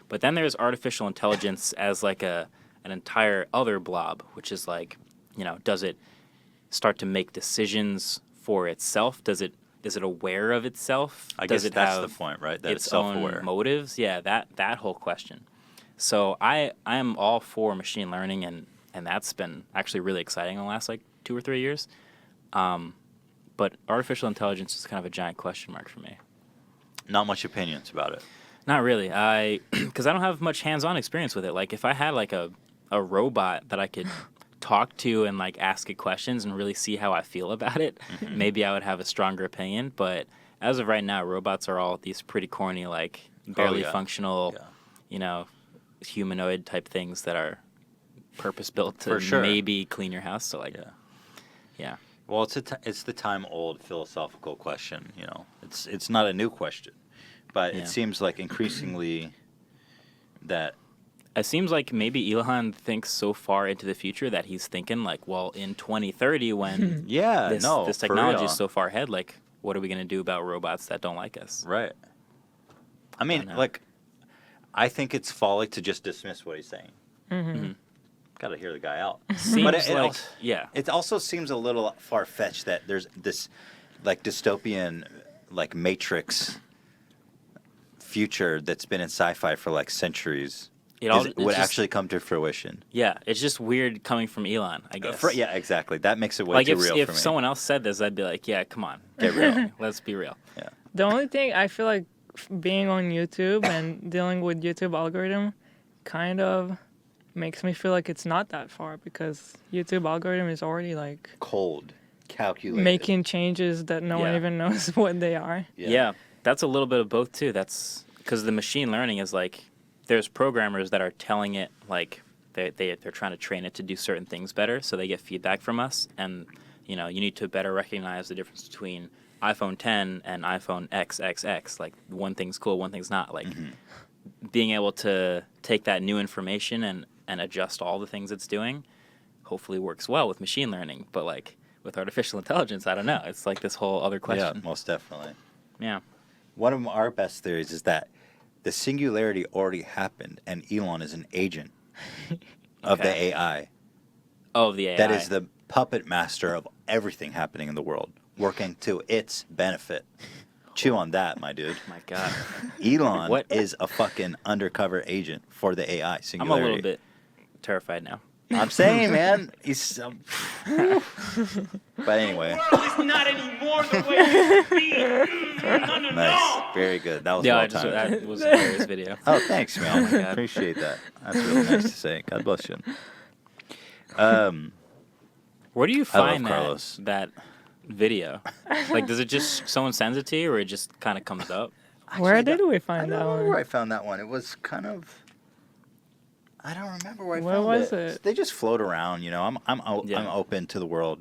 S3: But then there's artificial intelligence as like an entire other blob, which is like, does it start to make decisions for itself? Is it aware of itself?
S1: I
S3: Does
S1: guess
S3: it
S1: that's
S3: have
S1: the point, right? That it's
S3: its
S1: self-aware.
S3: own motives? Yeah, that whole question. So I am all for machine learning, and that's been actually really exciting in the last like 2 or 3 years. But artificial intelligence is kind of a giant question mark for me.
S1: Not much opinions about it.
S3: Not really. Because I don't have much hands-on experience with it. Like if I had like a robot that I could talk to and like ask it questions and really see how I feel about it, maybe I would have a stronger opinion. But as of right now, robots are all these pretty corny, like barely functional, humanoid type things that are purpose-built to
S1: For sure.
S3: maybe clean your house. So like, yeah.
S1: Well, it's the time-old philosophical question. It's not a new question, but
S3: Yeah.
S1: it seems like increasingly that
S3: It seems like maybe Elon thinks so far into the future that he's thinking like, well, in 2030 when this
S1: for
S3: technology
S1: real.
S3: is so far ahead, like, what are we going to do about robots that don't like us?
S1: Right. I mean,
S3: know.
S1: like, I think it's folly to just dismiss what he's saying. Got to hear the guy out.
S3: Seems
S1: But
S3: like, yeah.
S1: It also seems a little far-fetched that there's this, like, dystopian like Matrix future that's been in sci-fi for like centuries would actually come to fruition.
S3: Yeah, it's just weird coming from Elon, I guess.
S1: Yeah, exactly. That makes it way
S3: Like
S1: too real for me.
S3: if someone else said this, I'd be like, yeah, come on,
S1: Get real.
S3: let's be real.
S1: Yeah.
S2: The only thing I feel like being on YouTube and dealing with YouTube algorithm kind of makes me feel like it's not that far because YouTube algorithm is already like
S1: Cold, calculated.
S2: making changes that no one
S3: Yeah.
S2: even knows what they are.
S3: Yeah, that's a little bit of both too. That's because the machine learning is like there's programmers that are telling it like they're trying to train it to do certain things better, so they get feedback from us, and you need to better recognize the difference between iPhone 10 and iPhone XXX. Like one thing's cool, one thing's not. Like being able to take that new information and adjust all the things it's doing, hopefully works well with machine learning. But like with artificial intelligence, I don't know. It's like this whole other question.
S1: Yeah, most definitely.
S3: Yeah.
S1: One of our best theories is that the singularity already happened, and Elon is an agent of the
S3: Okay.
S1: AI.
S3: Oh, the AI.
S1: That is the puppet master of everything happening in the world, working to its benefit. Chew on that, my dude.
S3: My God.
S1: Elon
S3: What?
S1: is a fucking undercover agent for the AI
S3: I'm a
S1: singularity.
S3: little bit terrified now.
S1: I'm saying, man, he's. But anyway,
S5: It's not anymore the way it used to be. No, no,
S1: nice,
S5: no.
S1: very good. That was
S3: Yeah,
S1: well timed.
S3: that was a hilarious video.
S1: Oh, thanks, man.
S3: my God.
S1: Appreciate that. That's really nice to say. God bless you.
S3: Where do you
S1: I love
S3: find
S1: Carlos.
S3: that video? Like, does it just someone sends it to you, or it just kind of comes up?
S2: Where did we
S1: I
S2: find
S1: don't
S2: that
S1: remember where I
S2: one?
S1: found that one. It was kind of. I don't remember where I
S2: Where
S1: found
S2: was
S1: it.
S2: it?
S1: They just float around, I'm
S3: Yeah.
S1: open to the world.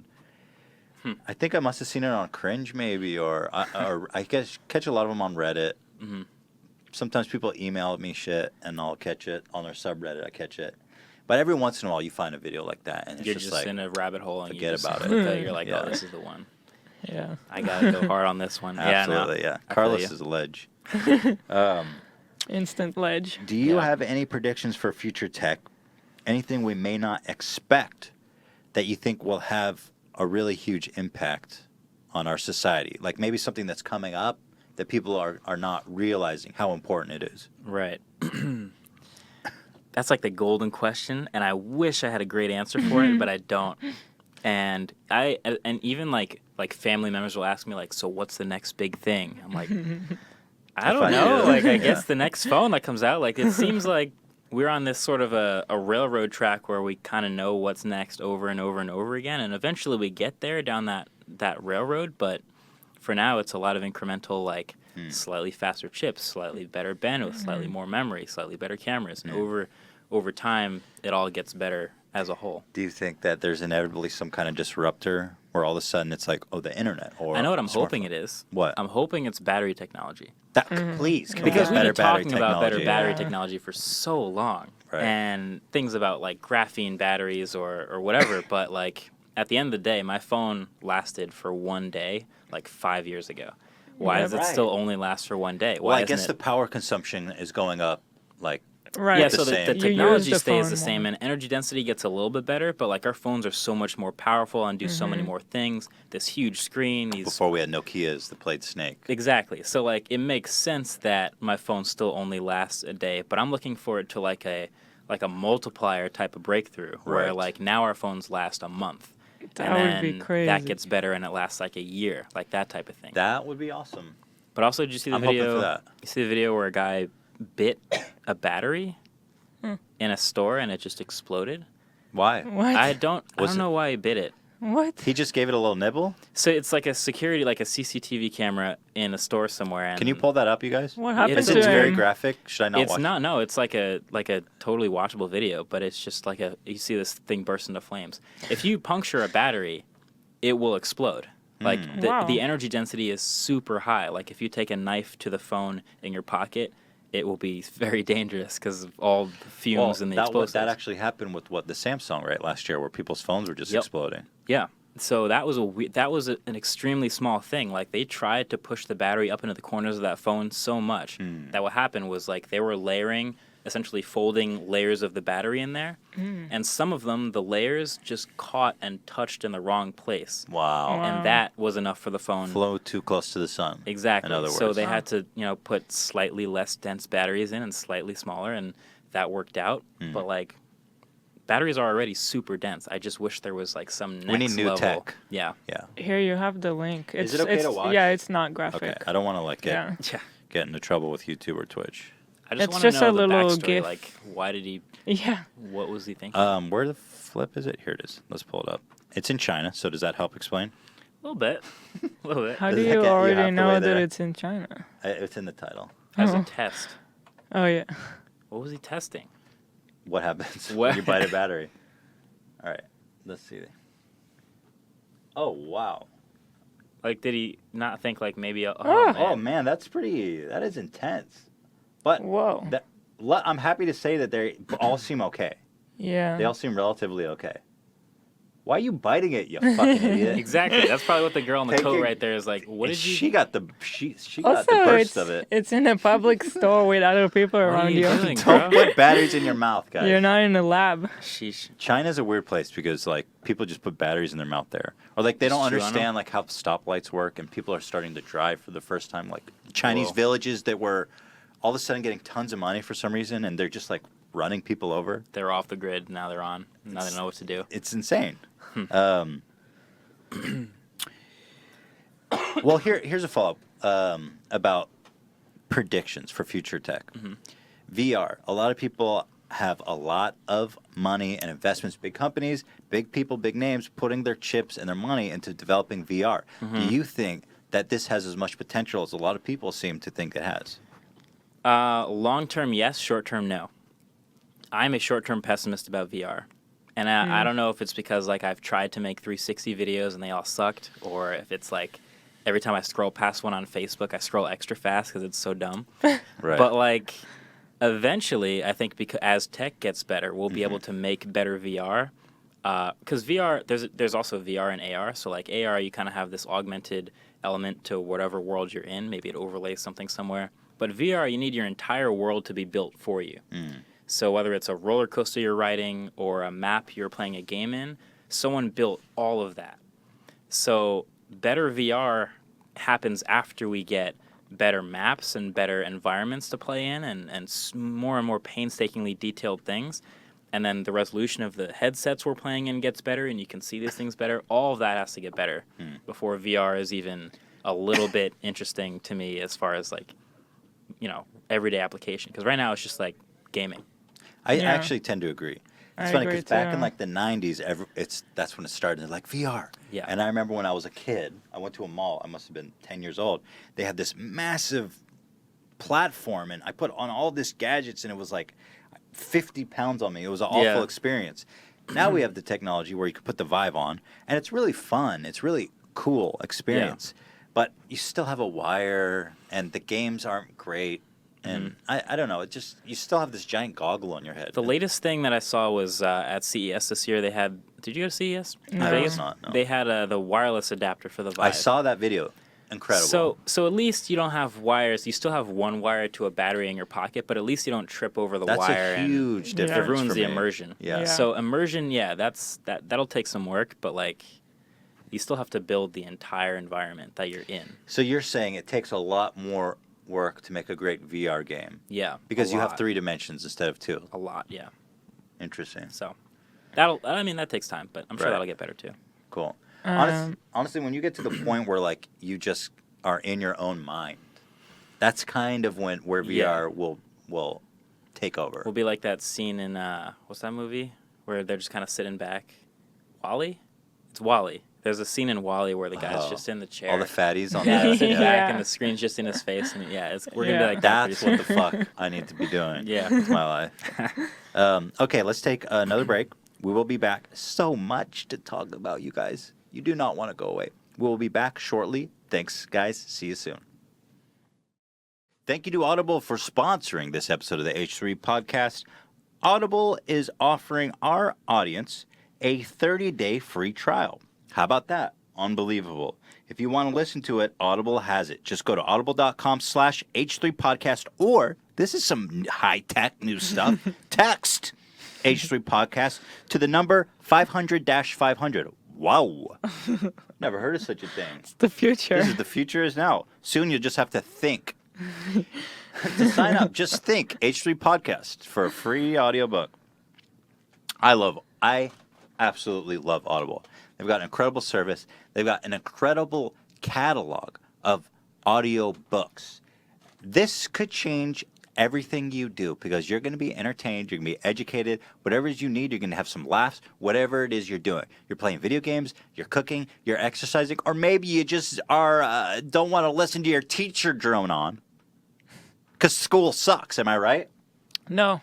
S1: I think I must have seen it on Cringe, maybe, or I catch a lot of them on Reddit.
S3: Mhm.
S1: Sometimes people email me shit, and I'll catch it on their subreddit. I catch it, but every once in a while, you find a video like that, and it's
S3: You're
S1: just
S3: just
S1: like,
S3: in a rabbit hole and you
S1: forget
S3: just
S1: about it.
S3: click You're like,
S1: Yeah.
S3: oh, this is the one.
S2: Yeah.
S3: I gotta go hard on this one.
S1: absolutely, yeah.
S3: I feel
S1: Carlos
S3: you.
S1: is a ledge.
S2: Instant ledge.
S1: Do you
S3: Yeah.
S1: have any predictions for future tech? Anything we may not expect that you think will have a really huge impact on our society? Like maybe something that's coming up that people are not realizing how important it is.
S3: Right. That's like the golden question, and I wish I had a great answer for it, but I don't. And even like family members will ask me like, so what's the next big thing? I'm like, I don't
S1: find
S3: know.
S1: it-
S3: Like I
S1: yeah.
S3: guess the next phone that comes out. Like it seems like we're on this sort of a railroad track where we kind of know what's next over and over and over again, and eventually we get there down that railroad. But for now, it's a lot of incremental, like slightly faster chips, slightly better bandwidth, slightly more memory, slightly better cameras, and over time, it all gets better as a whole.
S1: Do you think that there's inevitably some kind of disruptor where all of a sudden it's like, oh, the internet or
S3: I know what I'm
S1: smartphone?
S3: hoping it is.
S1: What?
S3: I'm hoping it's battery technology.
S1: That, please, can we
S3: Because
S1: get
S3: we've
S1: better
S3: been
S1: battery
S3: talking about better
S1: technology?
S3: battery
S2: Yeah.
S3: technology for so long,
S1: Right.
S3: and things about like graphene batteries or whatever. But like at the end of the day, my phone lasted for one day like 5 years ago. Why
S2: Yeah,
S3: does it
S1: right.
S3: still only last for one day?
S1: Well,
S3: Why
S1: I guess
S3: isn't
S1: the
S3: it?
S1: power consumption is going up, like,
S2: Right.
S3: Yeah,
S1: the
S3: so the
S1: same. You
S3: technology
S2: use the
S3: stays
S2: phone
S3: the same,
S2: more.
S3: and energy density gets a little bit better. But like our phones are so much more powerful and do so many more things. This huge screen, these
S1: before we had Nokias that played Snake.
S3: Exactly. So like it makes sense that my phone still only lasts a day, but I'm looking forward to like a multiplier type of breakthrough where
S1: Right.
S3: like now our phones last a month.
S2: That
S3: and
S2: would be
S3: then
S2: crazy.
S3: That gets better and it lasts like a year, like that type of thing.
S1: That would be awesome.
S3: But also, did you see the
S1: I'm hoping
S3: video?
S1: for that.
S3: You see the video where a guy bit a battery in a store and it just exploded?
S1: Why?
S2: What?
S3: I don't
S1: Was it-
S3: know why he bit it.
S2: What?
S1: He just gave it a little nibble?
S3: So it's like a security, like a CCTV camera in a store somewhere. And
S1: Can you pull that up, you guys?
S2: What happened
S3: It's
S2: to
S1: It's
S2: him?
S1: very graphic. Should I not
S3: It's
S1: watch
S3: not. No, it's like a totally watchable video, but it's just like you see this thing burst into flames. If you puncture a battery, it will explode. Like
S2: Wow.
S3: the energy density is super high. Like if you take a knife to the phone in your pocket, it will be very dangerous because of all the
S1: it? Well,
S3: fumes and the
S1: that,
S3: explosives.
S1: that actually happened with the Samsung, right, last year, where people's phones were just
S3: Yep.
S1: exploding.
S3: Yeah, So that was an extremely small thing. Like they tried to push the battery up into the corners of that phone so much that what happened was like they were layering, essentially folding layers of the battery in there, and some of them, the layers just caught and touched in the wrong place.
S1: Wow.
S3: And that was enough for the phone.
S1: Flow too close to the sun.
S3: Exactly.
S1: In other words.
S3: So they had to, put slightly less dense batteries in and slightly smaller, and that worked out. But like, batteries are already super dense. I just wish there was like some next
S1: We need new
S3: level.
S1: tech.
S3: Yeah.
S1: Yeah.
S2: Here you have the link.
S1: Is it okay to watch?
S2: Yeah, it's not graphic.
S1: Okay. I don't want to like
S2: Yeah.
S1: get into trouble with YouTube or Twitch.
S3: I just
S2: It's
S3: want to
S2: just
S3: know
S2: a
S3: the
S2: little
S3: backstory.
S2: GIF.
S3: Like, why did he?
S2: Yeah.
S3: What was he thinking?
S1: Where the flip is it? Here it is. Let's pull it up. It's in China, so does that help explain?
S3: A little bit. A little bit.
S2: How do
S1: Does that
S2: you
S1: get you
S2: already
S1: half the
S2: know
S1: way
S2: that
S1: there?
S2: it's in China?
S1: It's in the title.
S3: As a test.
S2: Oh yeah.
S3: What was he testing?
S1: What happens
S3: What?
S1: when you bite a battery? All right. Let's see. Oh, wow.
S3: Like, did he not think like maybe?
S1: Oh, man, that is intense. But
S2: Whoa.
S1: I'm happy to say that they all seem okay.
S2: Yeah.
S1: They all seem relatively okay. Why are you biting it, you fucking idiot?
S3: Exactly. That's probably what the girl in the
S1: Take
S3: coat
S1: your-
S3: right there is like. What did you?
S1: She got the she
S2: Also,
S1: got the burst
S2: it's,
S1: of it.
S2: it's in a public store with other people
S3: What are
S2: around
S3: you
S2: you.
S3: doing,
S1: Don't
S3: bro?
S1: put batteries in your mouth, guys.
S2: You're not in a lab.
S3: Sheesh.
S1: China's a weird place because like people just put batteries in their mouth there, or like they don't
S3: Just chew on 'em?
S1: understand like how stoplights work, and people are starting to drive for the first time. Like Chinese
S3: Whoa.
S1: villages that were all of a sudden getting tons of money for some reason, and they're just like running people over.
S3: They're off the grid. Now they're on. Now they know what to do.
S1: It's insane. Well, here's a follow up about predictions for future tech. VR. A lot of people have a lot of money and investments, big companies, big people, big names, putting their chips and their money into developing VR. Do you think that this has as much potential as a lot of people seem to think it has?
S3: Long term, yes. Short term, no. I'm a short term pessimist about VR. And I don't know if it's because like I've tried to make 360 videos and they all sucked, or if it's like every time I scroll past one on Facebook, I scroll extra fast because it's so dumb.
S1: Right.
S3: But like eventually, I think because as tech gets better, we'll be able to make better VR. Because VR, there's also VR and AR. So like AR, you kind of have this augmented element to whatever world you're in. Maybe it overlays something somewhere. But VR, you need your entire world to be built for you. So whether it's a roller coaster you're riding or a map you're playing a game in, someone built all of that. So better VR happens after we get better maps and better environments to play in and more and more painstakingly detailed things. And then the resolution of the headsets we're playing in gets better and you can see these things better. All of that has to get better before VR is even a little bit interesting to me as far as like, everyday application. Because right now it's just like gaming.
S1: I
S2: Yeah.
S1: actually tend to agree. It's
S2: I
S1: funny
S2: agree
S1: because back in
S2: too.
S1: like the 90s, that's when it started, like VR.
S3: Yeah.
S1: And I remember when I was a kid, I went to a mall. I must have been 10 years old. They had this massive platform, and I put on all this gadgets, and it was like 50 pounds on me. It was an awful
S3: Yeah.
S1: experience. Now we have the technology where you can put the Vive on, and it's really fun. It's really cool experience. But you still have a wire, and the games aren't great. And I don't know. You still have this giant goggle on your head.
S3: The latest thing that I saw was at CES this year. They had. Did you go to CES?
S2: No.
S1: I
S3: Vegas?
S1: did not, no.
S3: They had the wireless adapter for the Vive.
S1: I saw that video. Incredible.
S3: So at least you don't have wires. You still have one wire to a battery in your pocket, but at least you don't trip over the
S1: That's
S3: wire.
S1: a huge
S3: and
S1: difference.
S3: It ruins
S1: for
S3: the
S1: me.
S3: immersion.
S1: Yeah.
S2: Yeah.
S3: So immersion, that'll take some work, but like, you still have to build the entire environment that you're in.
S1: So you're saying it takes a lot more work to make a great VR game
S3: Yeah.
S1: because
S3: a
S1: you have
S3: lot.
S1: 3 dimensions instead of 2.
S3: A lot, yeah.
S1: Interesting.
S3: So that takes time, but I'm sure
S1: Right.
S3: that'll get better too.
S1: Cool.
S2: Um,
S1: Honestly, when you get to the point where like you just are in your own mind, that's kind of where VR will take over.
S3: We'll be like that scene in what's that movie where they're just kind of sitting back. Wall-E? It's Wall-E. There's a scene in Wall-E where the guy's
S1: Oh.
S3: just in the chair.
S1: All the fatties on
S3: yeah,
S1: that.
S3: sitting
S1: Yeah.
S3: back
S2: Yeah.
S3: and the screen's just in his face, and we're gonna be
S2: Yeah.
S3: like that.
S1: That's
S3: pretty
S1: what the
S3: soon.
S1: fuck I need to be doing.
S3: Yeah.
S1: with my life. Okay, let's take another break. We will be back. So much to talk about, you guys. You do not want to go away. We will be back shortly. Thanks, guys. See you soon. Thank you to Audible for sponsoring this episode of the H3 podcast. Audible is offering our audience a 30-day free trial. How about that? Unbelievable. If you want to listen to it, Audible has it. Just go to audible.com/H3podcast, or this is some high-tech new stuff. Text H3 Podcast to the number 500-500. Wow. Never heard of such a thing.
S2: It's the future.
S1: This is the future is now. Soon you'll just have to think. To sign up, just think H3 Podcast for a free audiobook. I absolutely love Audible. They've got an incredible service. They've got an incredible catalog of audio books. This could change everything you do because you're going to be entertained, you're going to be educated, whatever it is you need, you're going to have some laughs, whatever it is you're doing. You're playing video games, you're cooking, you're exercising, or maybe you just are don't want to listen to your teacher drone on because school sucks, am I right?
S2: No.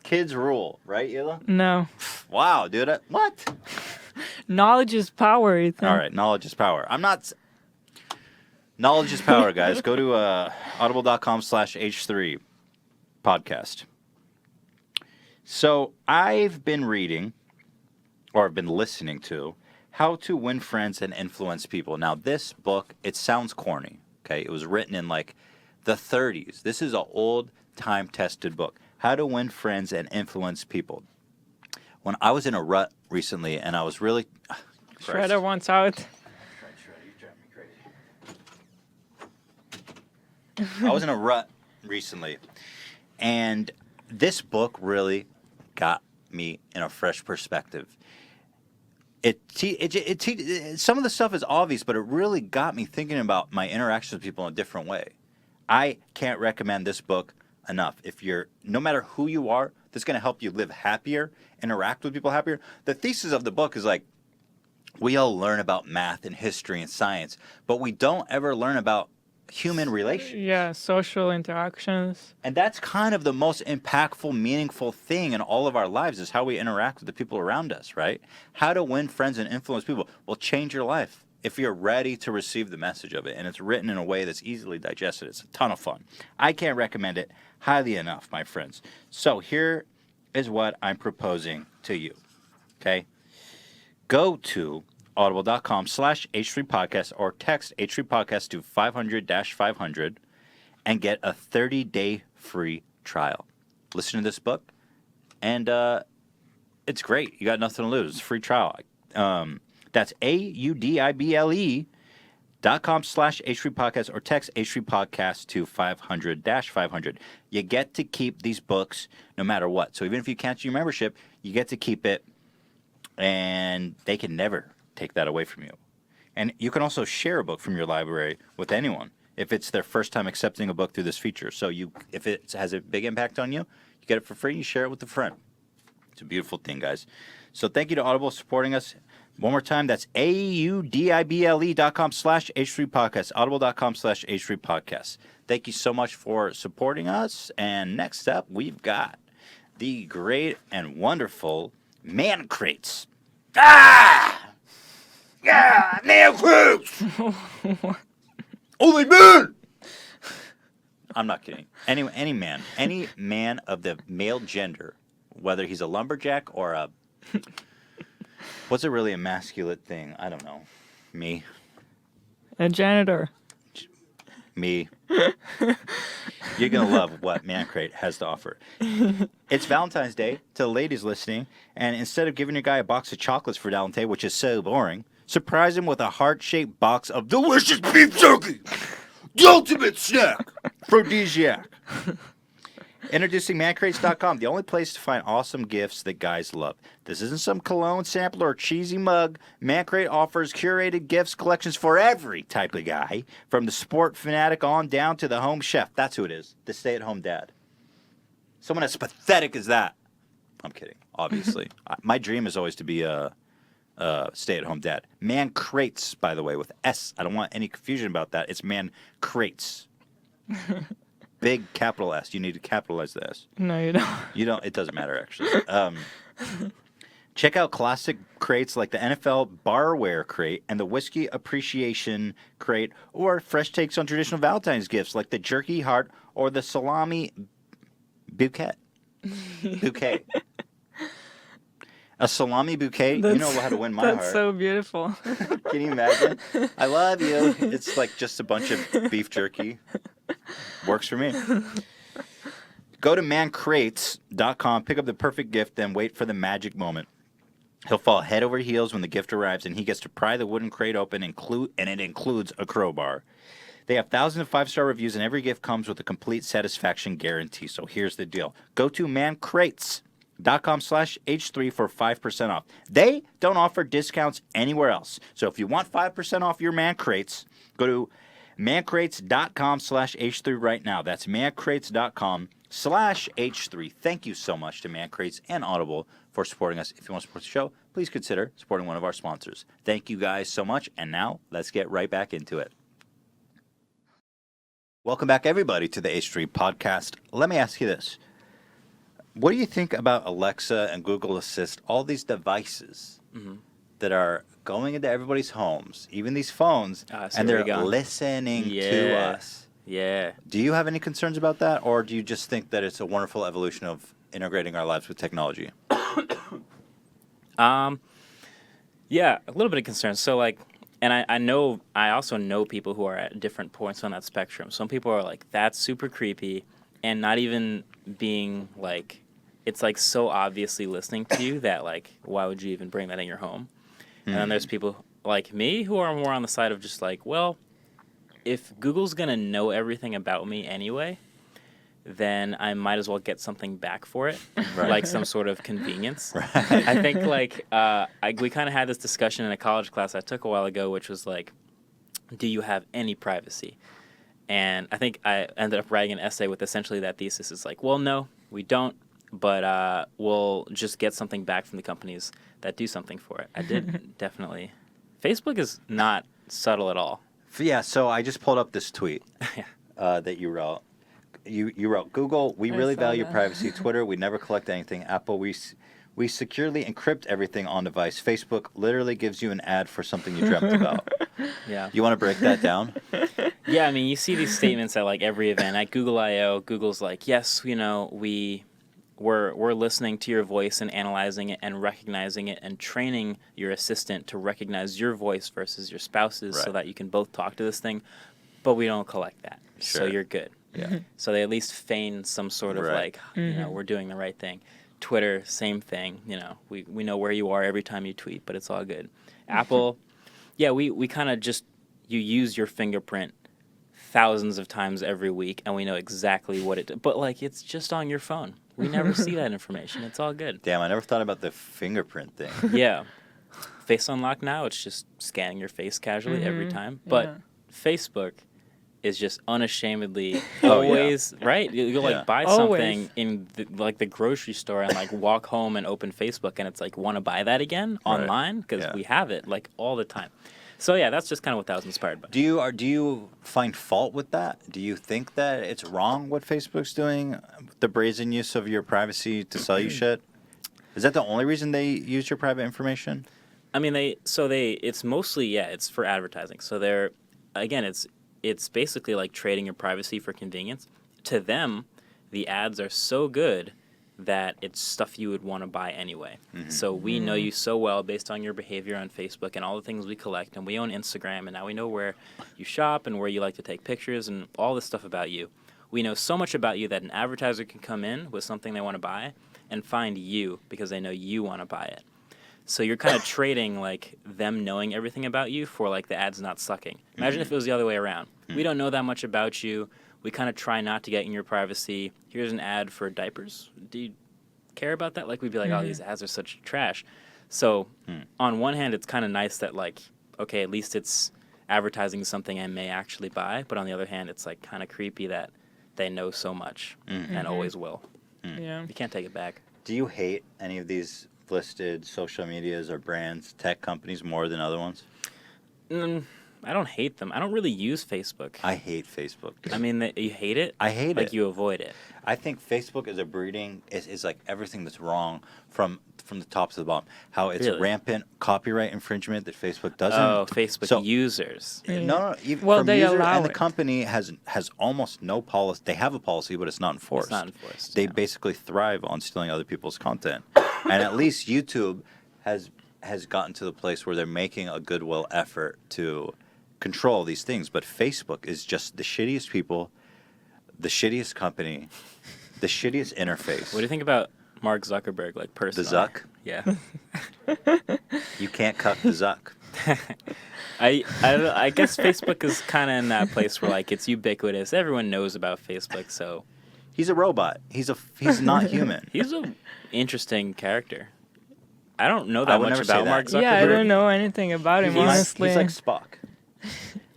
S1: Kids rule, right, Yula?
S2: No.
S1: Wow, dude. What?
S2: Knowledge is power, Ethan.
S1: All right, knowledge is power. Knowledge is power, guys. Go to audible.com/H3 podcast. So I've been reading, or I've been listening to, How to Win Friends and Influence People. Now, this book, it sounds corny, okay? It was written in, like, the 30s. This is an old, time-tested book. How to Win Friends and Influence People. When I was in a rut recently, and I was really...
S2: Shredder wants out.
S1: I was in a rut recently, and this book really got me in a fresh perspective. Some of the stuff is obvious, but it really got me thinking about my interactions with people in a different way. I can't recommend this book enough. No matter who you are, this is going to help you live happier, interact with people happier. The thesis of the book is like, we all learn about math and history and science, but we don't ever learn about human relations.
S2: Yeah, social interactions.
S1: And that's kind of the most impactful, meaningful thing in all of our lives is how we interact with the people around us, right? How to win friends and influence people will change your life if you're ready to receive the message of it. And it's written in a way that's easily digested. It's a ton of fun. I can't recommend it highly enough, my friends. So here is what I'm proposing to you, okay? Go to audible.com/H3podcast or text H3 podcast to 500-500 and get a 30-day free trial. Listen to this book, and it's great. You got nothing to lose. It's a free trial. That's audible.com/H3 podcast or text H3 podcast to 500-500. You get to keep these books no matter what. So even if you cancel your membership, you get to keep it, and they can never take that away from you. And you can also share a book from your library with anyone if it's their first time accepting a book through this feature. So if it has a big impact on you, you get it for free, you share it with a friend. It's a beautiful thing, guys. So thank you to Audible supporting us. One more time, that's audible.com/H3 podcast, audible.com/H3 podcast. Thank you so much for supporting us. And next up, we've got the great and wonderful Man Crates. Ah! Yeah, Man Crates! Only man! I'm not kidding. Any man of the male gender, whether he's a lumberjack or a... What's a really emasculate thing? I don't know. Me.
S2: A janitor.
S1: Me. You're going to love what Man Crate has to offer. It's Valentine's Day to the ladies listening, and instead of giving your guy a box of chocolates for Valentine's, which is so boring, surprise him with a heart-shaped box of delicious beef jerky. The ultimate snack. Aphrodisiac. Introducing mancrates.com, the only place to find awesome gifts that guys love. This isn't some cologne sampler or cheesy mug. Mancrate offers curated gifts collections for every type of guy, from the sport fanatic on down to the home chef. That's who it is, the stay-at-home dad. Someone as pathetic as that. I'm kidding, obviously. My dream is always to be a stay-at-home dad. Man Crates, by the way, with S. I don't want any confusion about that. It's Man Crates. Big capital S. You need to capitalize the S.
S2: No, you don't.
S1: You don't. It doesn't matter, actually. Check out classic crates like the NFL Barware Crate and the Whiskey Appreciation Crate, or fresh takes on traditional Valentine's gifts like the Jerky Heart or the Salami Bouquet. A salami bouquet. You know how to win my
S2: That's
S1: heart.
S2: so beautiful.
S1: Can you imagine? I love you. It's like just a bunch of beef jerky. Works for me. Go to mancrates.com, pick up the perfect gift, then wait for the magic moment. He'll fall head over heels when the gift arrives, and he gets to pry the wooden crate open, and it includes a crowbar. They have thousands of 5-star reviews, and every gift comes with a complete satisfaction guarantee. So here's the deal. Go to mancrates.com/H3 for 5% off. They don't offer discounts anywhere else. So if you want 5% off your Man Crates, go to mancrates.com/H3 right now. That's mancrates.com/H3. Thank you so much to Man Crates and Audible for supporting us. If you want to support the show, please consider supporting one of our sponsors. Thank you guys so much. And now let's get right back into it. Welcome back, everybody, to the H3 podcast. Let me ask you this. What do you think about Alexa and Google Assist, all these devices that are going into everybody's homes, even these phones, and they're listening to us?
S3: Yeah.
S1: Do you have any concerns about that, or do you just think that it's a wonderful evolution of integrating our lives with technology?
S3: Yeah, a little bit of concern. So, like, and I also know people who are at different points on that spectrum. Some people are like, that's super creepy, and not even being like, it's like so obviously listening to you that, like, why would you even bring that in your home? And then there's people like me who are more on the side of just like, well, if Google's going to know everything about me anyway, then I might as well get something back for it, like some sort of convenience. I think, like, we kind of had this discussion in a college class I took a while ago, which was like, do you have any privacy? And I think I ended up writing an essay with essentially that thesis. It's like, well, no, we don't, but we'll just get something back from the companies that do something for it. I did definitely. Facebook is not subtle at all.
S1: Yeah, so I just pulled up this tweet that you wrote. You wrote, Google, we really value privacy. Twitter, we never collect anything. Apple, we securely encrypt everything on device. Facebook literally gives you an ad for something you dreamt about.
S3: Yeah.
S1: You want to break that down?
S3: Yeah, I mean, you see these statements at like every event. At Google I/O, Google's like, yes, you know, we're listening to your voice and analyzing it and recognizing it and training your assistant to recognize your voice versus your spouse's so that you can both talk to this thing, but we don't collect that. So you're good.
S1: Yeah.
S3: So they at least feign some sort of like, you know, we're doing the right thing. Twitter, same thing. You know, we know where you are every time you tweet, but it's all good. Apple, yeah, we kind of just, you use your fingerprint thousands of times every week, and we know exactly what it, but like, it's just on your phone. We never see that information. It's all good.
S1: Damn, I never thought about the fingerprint thing.
S3: Yeah. Face unlock now, it's just scanning your face casually every time. But Facebook is just unashamedly always, right? You'll like buy something in the grocery store and like walk home and open Facebook and it's like, want to buy that again online? Because we have it like all the time. So yeah, that's just kind of what that was inspired by.
S1: Do you find fault with that? Do you think that it's wrong what Facebook's doing, the brazen use of your privacy to sell you shit? Is that the only reason they use your private information?
S3: I mean, it's mostly it's for advertising. So they're, again, it's basically like trading your privacy for convenience. To them, the ads are so good that it's stuff you would want to buy anyway. So we know you so well based on your behavior on Facebook and all the things we collect, and we own Instagram, and now we know where you shop and where you like to take pictures and all this stuff about you. We know so much about you that an advertiser can come in with something they want to buy and find you because they know you want to buy it. So you're kind of trading like them knowing everything about you for like the ads not sucking. Imagine if it was the other way around. We don't know that much about you. We kind of try not to get in your privacy. Here's an ad for diapers. Do you care about that? Like we'd be like, oh, these ads are such trash. So on one hand, it's kind of nice that like, okay, at least it's advertising something I may actually buy. But on the other hand, it's like kind of creepy that they know so much and always will.
S2: Yeah.
S3: You can't take it back.
S1: Do you hate any of these listed social medias or brands, tech companies more than other ones?
S3: I don't hate them. I don't really use Facebook.
S1: I hate Facebook.
S3: I mean, you hate it?
S1: I hate it.
S3: Like you avoid it.
S1: I think Facebook is is like everything that's wrong from the top to the bottom. How it's rampant copyright infringement that Facebook doesn't.
S3: Oh, Facebook users.
S1: No. Even
S2: Well,
S1: from
S2: they
S1: user,
S2: allow
S1: and the
S2: it.
S1: company has almost no policy. They have a policy, but it's not enforced.
S3: It's not enforced.
S1: They basically thrive on stealing other people's content. And at least YouTube has gotten to the place where they're making a goodwill effort to control these things. But Facebook is just the shittiest people, the shittiest company, the shittiest interface.
S3: What do you think about Mark Zuckerberg, like
S1: The
S3: personally?
S1: Zuck?
S3: Yeah.
S1: You can't cuck the Zuck.
S3: I guess Facebook is kind of in that place where like it's ubiquitous. Everyone knows about Facebook, so
S1: He's a robot. He's not human.
S3: he's a interesting character. I don't know
S1: I
S3: that
S1: would
S3: much
S1: never say
S3: about
S1: that.
S3: Mark Zuckerberg.
S2: Yeah, I don't know anything about him, honestly.
S1: He's like Spock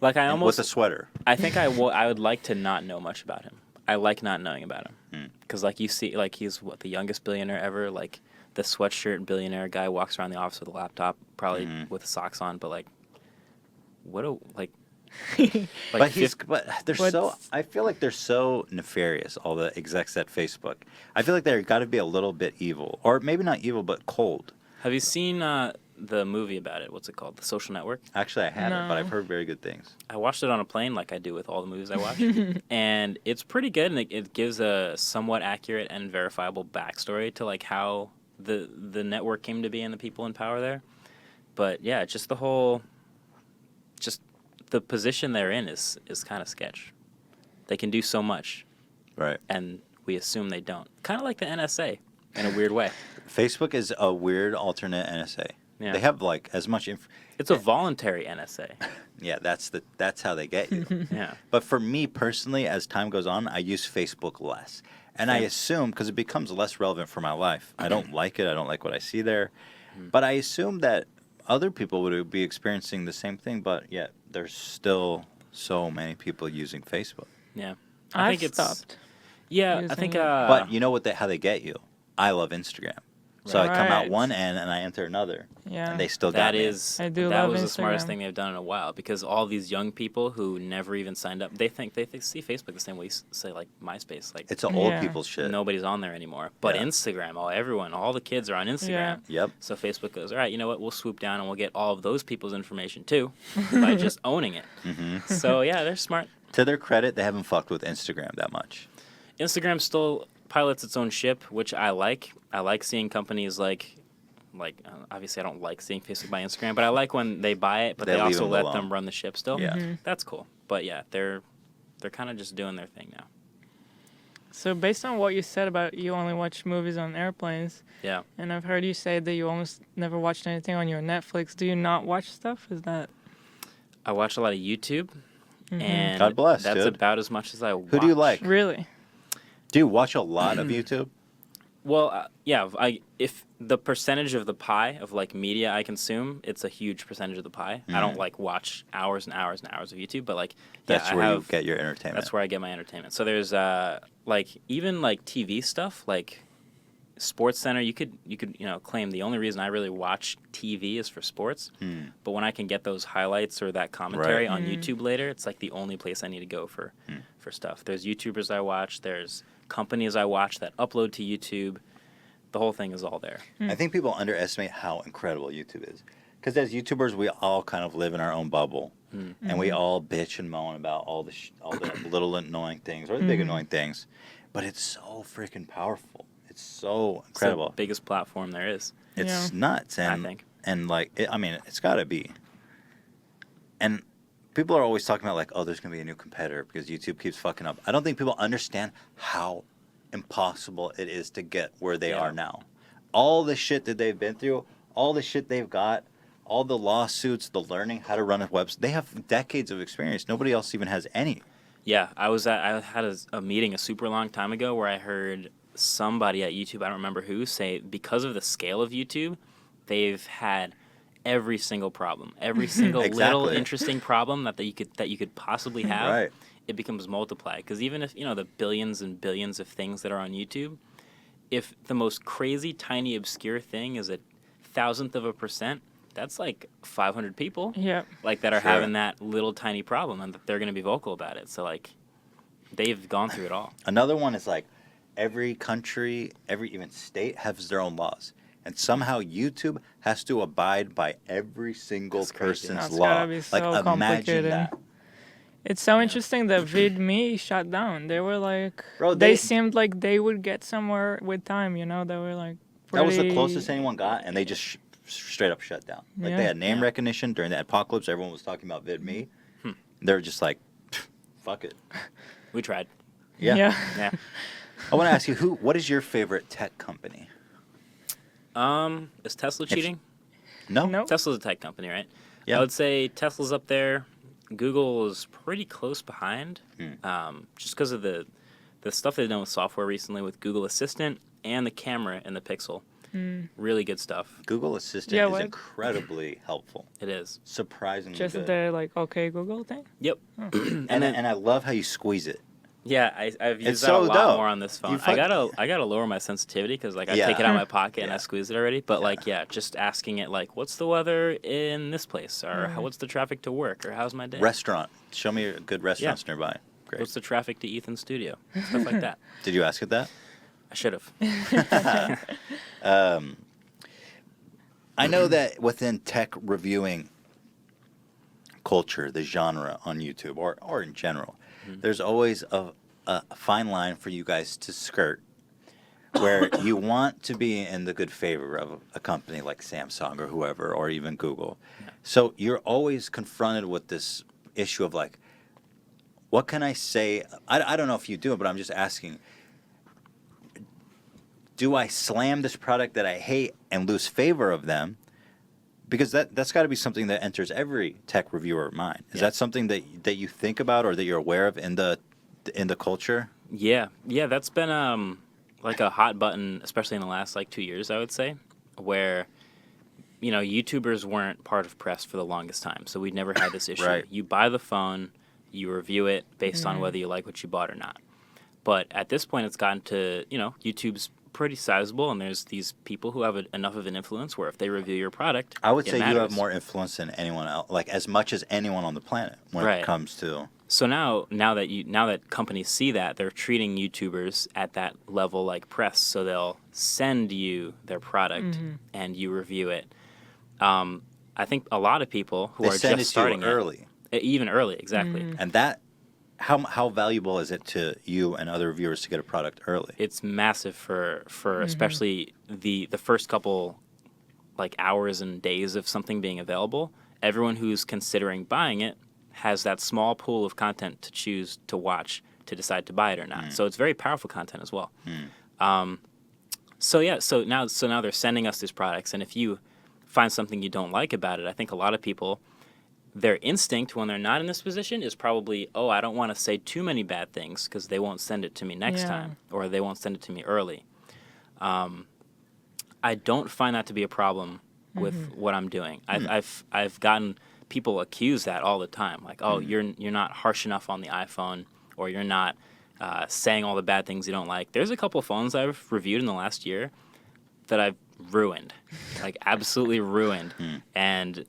S3: Like I
S1: with
S3: almost,
S1: a sweater.
S3: I think I would like to not know much about him. I like not knowing about him because like you see, like he's the youngest billionaire ever. Like the sweatshirt billionaire guy walks around the office with a laptop, probably with socks on, but like what a like.
S1: But they're so.
S2: What's-
S1: I feel like they're so nefarious. All the execs at Facebook. I feel like they're got to be a little bit evil, or maybe not evil, but cold.
S3: Have you seen the movie about it? What's it called? The Social Network.
S1: Actually, I haven't, but
S2: No.
S1: I've heard very good things.
S3: I watched it on a plane, like I do with all the movies I watch, and it's pretty good. And it gives a somewhat accurate and verifiable backstory to like how the network came to be and the people in power there. But yeah, just the position they're in is kind of sketch. They can do so much,
S1: Right.
S3: and we assume they don't. Kind of like the NSA in a weird way.
S1: Facebook is a weird alternate NSA.
S3: Yeah.
S1: They have like as much.
S3: It's a voluntary NSA.
S1: Yeah, that's how they get you.
S3: Yeah.
S1: But for me personally, as time goes on, I use Facebook less. And I
S3: Same.
S1: assume, because it becomes less relevant for my life, I don't like it. I don't like what I see there. But I assume that other people would be experiencing the same thing, but yet there's still so many people using Facebook.
S3: Yeah.
S2: I've
S3: think it's
S2: stopped.
S3: Yeah, I
S2: using
S3: think.
S2: it.
S1: But you know how they get you? I love Instagram. So I come out
S2: Right.
S1: one end and I enter another,
S2: Yeah.
S1: and they still got
S3: That
S1: me.
S3: is
S2: I do
S3: that
S2: love
S3: was the smartest
S2: Instagram.
S3: thing they've done in a while because all these young people who never even signed up, they think they see Facebook the same way you say like MySpace, like
S1: It's an old
S2: Yeah.
S1: people's shit.
S3: nobody's on there anymore. But
S1: Yeah.
S3: Instagram, all the kids are on Instagram.
S1: Yep.
S3: So Facebook goes, all right, you know what? We'll swoop down and we'll get all of those people's information too by just owning it. So yeah, they're smart.
S1: To their credit, they haven't fucked with Instagram that much.
S3: Instagram still pilots its own ship, which I like. I like seeing companies like obviously I don't like seeing Facebook by Instagram, but I like when they buy it, but
S1: They
S3: they
S1: leave
S3: also
S1: them
S3: let
S1: alone.
S3: them run the ship still.
S1: Yeah.
S3: That's cool. But yeah, they're kind of just doing their thing now.
S2: So based on what you said about you only watch movies on airplanes,
S3: Yeah.
S2: and I've heard you say that you almost never watched anything on your Netflix. Do you not watch stuff? Is that
S3: I watch a lot of YouTube, and
S1: God bless,
S3: that's
S1: dude.
S3: about as much as I watch.
S1: Who do you like?
S2: really?
S1: Do you watch a lot of YouTube?
S3: Well, yeah. If the percentage of the pie of like media I consume, it's a huge percentage of the pie. I don't like watch hours and hours and hours of YouTube, but like
S1: That's
S3: yeah,
S1: where
S3: I
S1: you
S3: have,
S1: get your entertainment.
S3: That's where I get my entertainment. So there's like even like TV stuff like Sports Center. You could claim the only reason I really watch TV is for sports. But when I can get those highlights or that commentary
S1: Right.
S3: on YouTube later, it's like the only place I need to go for stuff. There's YouTubers I watch. There's companies I watch that upload to YouTube. The whole thing is all there.
S1: I think people underestimate how incredible YouTube is. Because as YouTubers, we all kind of live in our own bubble. And we all bitch and moan about all the little annoying things or the big annoying things. But it's so freaking powerful. It's so
S3: It's the
S1: incredible.
S3: biggest platform there is.
S1: It's
S2: Yeah.
S1: nuts. And,
S3: I think.
S1: And like, it's got to be. And people are always talking about like, oh, there's going to be a new competitor because YouTube keeps fucking up. I don't think people understand how impossible it is to get where they are now. All the shit that they've been through, all the shit they've got, all the lawsuits, the learning how to run a website. They have decades of experience. Nobody else even has any.
S3: Yeah, I had a meeting a super long time ago where I heard somebody at YouTube, I don't remember who, say because of the scale of YouTube, they've had every single problem, every single little
S1: Exactly.
S3: interesting problem that you could possibly have.
S1: Right.
S3: It becomes multiplied because even if the billions and billions of things that are on YouTube, if the most crazy tiny obscure thing is 1,000th of a percent, that's like 500 people
S2: Yeah.
S3: like that are
S1: Sure.
S3: having that little tiny problem and that they're going to be vocal about it. So like they've gone through it all.
S1: Another one is like every country, every even state has their own laws. And somehow YouTube has to abide by every single
S3: That's crazy.
S1: person's
S2: That's
S1: law.
S2: gotta be so
S1: Like imagine
S2: complicated.
S1: that.
S2: It's so interesting that VidMe shut down. They were like,
S1: Bro,
S2: they
S1: they-
S2: seemed like they would get somewhere with time, They were like
S1: That was the
S2: pretty-
S1: closest anyone got, and they just straight up shut down. Like, they
S2: Yeah.
S1: had name recognition during the apocalypse. Everyone was talking about VidMe. They were just like, fuck it.
S3: We tried.
S1: Yeah.
S3: Yeah.
S1: I want to ask you, what is your favorite tech company?
S3: Is Tesla cheating?
S1: No?
S2: No.
S3: Tesla's a tech company, right?
S1: Yeah.
S3: I would say Tesla's up there. Google is pretty close behind, just because of the stuff they've done with software recently with Google Assistant and the camera in the Pixel. Really good stuff.
S1: Google Assistant
S2: Yeah,
S1: is
S2: what?
S1: incredibly helpful.
S3: It is.
S1: Surprisingly
S2: Just
S1: good.
S2: the like OK Google thing.
S3: Yep.
S1: And I love how you squeeze it.
S3: Yeah, I've used
S1: It's
S3: that
S1: so
S3: a lot
S1: dope.
S3: more on this phone.
S1: You
S3: I gotta lower my sensitivity because like I
S1: Yeah.
S3: take it out of my pocket and I
S1: Yeah.
S3: squeeze it already. But like just asking it like, what's the weather in this place, or what's the traffic to work, or how's my day?
S1: Restaurant. Show me good restaurants nearby. Great.
S3: What's the traffic to Ethan's studio? Stuff like that.
S1: Did you ask it that?
S3: I should have.
S1: I know that within tech reviewing culture, the genre on YouTube or in general, there's always a fine line for you guys to skirt where you want to be in the good favor of a company like Samsung or whoever, or even Google. So you're always confronted with this issue of like, what can I say? I don't know if you do it, but I'm just asking. Do I slam this product that I hate and lose favor of them? Because that's got to be something that enters every tech reviewer mind. Is that something that you think about or that you're aware of in the culture?
S3: Yeah, that's been like a hot button, especially in the last like 2 years, I would say, where YouTubers weren't part of press for the longest time, so we never had this issue.
S1: Right.
S3: You buy the phone, you review it based on whether you like what you bought or not. But at this point, it's gotten to YouTube's pretty sizable, and there's these people who have enough of an influence where if they review your product,
S1: I would
S3: it
S1: say you have
S3: matters.
S1: more influence than anyone else, like as much as anyone on the planet when
S3: Right.
S1: it comes to.
S3: So now that companies see that, they're treating YouTubers at that level like press. So they'll send you their product and you review it. I think a lot of people who
S1: They
S3: are
S1: send
S3: just
S1: it to you
S3: starting
S1: early,
S3: even early, exactly.
S1: and that how valuable is it to you and other viewers to get a product early?
S3: It's massive for especially the first couple like hours and days of something being available. Everyone who's considering buying it has that small pool of content to choose to watch to decide to buy it or not. So it's very powerful content as well. So now they're sending us these products, and if you find something you don't like about it, I think a lot of people, their instinct when they're not in this position is probably, I don't want to say too many bad things because they won't send it to me next time, or they won't send it to me early. I don't find that to be a problem with what I'm doing. I've gotten people accuse that all the time, like, you're not harsh enough on the iPhone, or you're not saying all the bad things you don't like. There's a couple phones I've reviewed in the last year that I've ruined, like absolutely ruined, and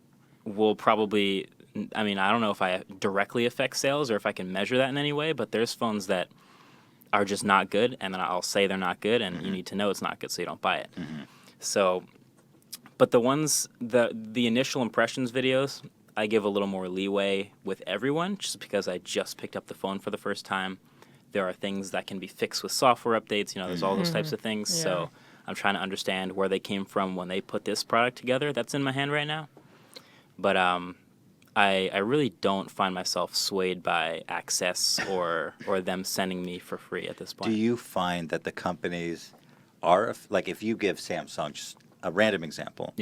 S3: will probably, I don't know if I directly affect sales or if I can measure that in any way, but there's phones that are just not good, and then I'll say they're not good, and you need to know it's not good so you don't buy it. So, but the ones, the initial impressions videos, I give a little more leeway with everyone just because I just picked up the phone for the first time. There are things that can be fixed with software updates, there's all those types of things.
S2: Yeah.
S3: So I'm trying to understand where they came from when they put this product together that's in my hand right now. But I really don't find myself swayed by access or them sending me for free at this point.
S1: Do you find that the companies are, like, if you give Samsung, just a random example,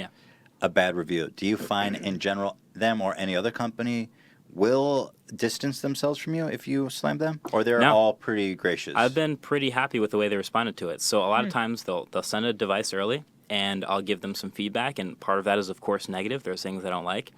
S1: a bad review, do you find in general them or any other company will distance themselves from you if you slam them, or they're
S3: No.
S1: all pretty gracious?
S3: I've been pretty happy with the way they responded to it. So a lot of times they'll send a device early, and I'll give them some feedback, and part of that is, of course, negative. There's things I don't like.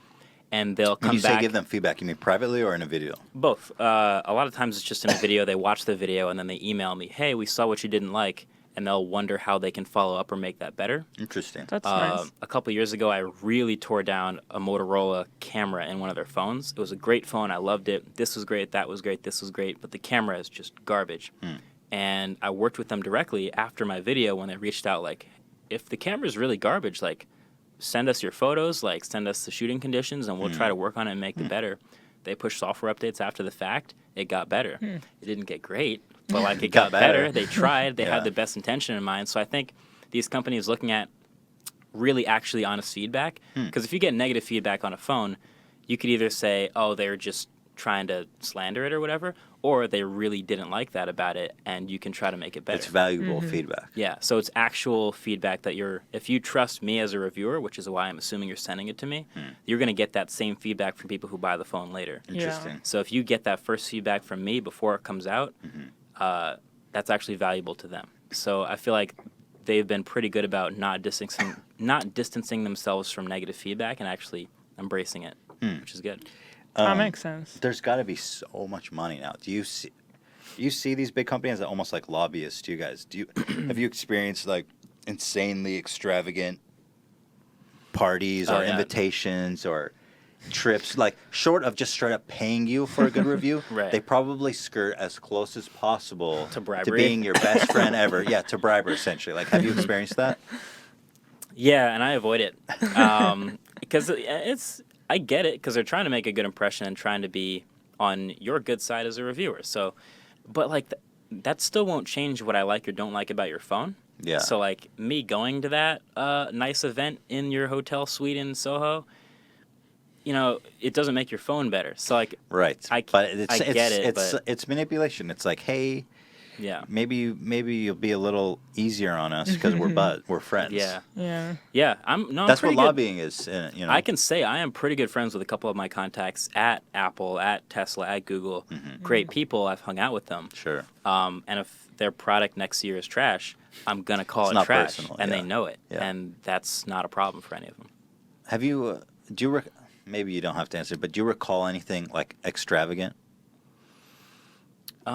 S3: And they'll come
S1: When you
S3: back.
S1: say give them feedback, you mean privately or in a video?
S3: Both. A lot of times it's just in a video. They watch the video, and then they email me, hey, we saw what you didn't like, and they'll wonder how they can follow up or make that better.
S1: Interesting.
S2: That's nice.
S3: A couple years ago, I really tore down a Motorola camera in one of their phones. It was a great phone. I loved it. This was great. That was great. This was great. But the camera is just garbage. And I worked with them directly after my video when they reached out, like, if the camera is really garbage, like, send us your photos, like, send us the shooting conditions, and we'll try to work on it and make it better. They pushed software updates after the fact. It got better. It didn't get great, but, like, it got better. They tried. They had the best intention in mind. So I think these companies looking at really actually honest feedback. Because if you get negative feedback on a phone, you could either say, oh, they're just trying to slander it or whatever, or they really didn't like that about it, and you can try to make it better.
S1: It's valuable feedback.
S3: Yeah, so it's actual feedback that if you trust me as a reviewer, which is why I'm assuming you're sending it to me, you're going to get that same feedback from people who buy the phone later.
S1: Interesting.
S3: So if you get that first feedback from me before it comes out, that's actually valuable to them. So I feel like they've been pretty good about not distancing themselves from negative feedback and actually embracing it, which is good.
S2: That makes sense.
S1: There's got to be so much money now. Do you see these big companies that almost like lobbyists to you guys? Have you experienced like insanely extravagant parties or invitations or trips, like short of just straight up paying you for a good review?
S3: Right.
S1: They probably skirt as close as possible
S3: To bribery?
S1: being your best friend ever. Yeah, to bribery essentially. Like, have you experienced that?
S3: Yeah, and I avoid it because I get it because they're trying to make a good impression and trying to be on your good side as a reviewer. So, but like that still won't change what I like or don't like about your phone.
S1: Yeah.
S3: So like me going to that nice event in your hotel suite in Soho, it doesn't make your phone better. So like
S1: Right.
S3: I get it, but
S1: it's manipulation. It's like, hey,
S3: yeah.
S1: maybe you'll be a little easier on us because we're friends.
S3: Yeah.
S2: Yeah.
S3: I'm
S1: That's what
S3: pretty good.
S1: lobbying is.
S3: I can say I am pretty good friends with a couple of my contacts at Apple, at Tesla, at Google. Great people. I've hung out with them.
S1: Sure.
S3: And if their product next year is trash, I'm gonna call
S1: It's
S3: it
S1: not
S3: trash,
S1: personal,
S3: and
S1: yeah.
S3: they know it,
S1: Yeah.
S3: and that's not a problem for any of them.
S1: Have you? Maybe you don't have to answer, but do you recall anything like extravagant?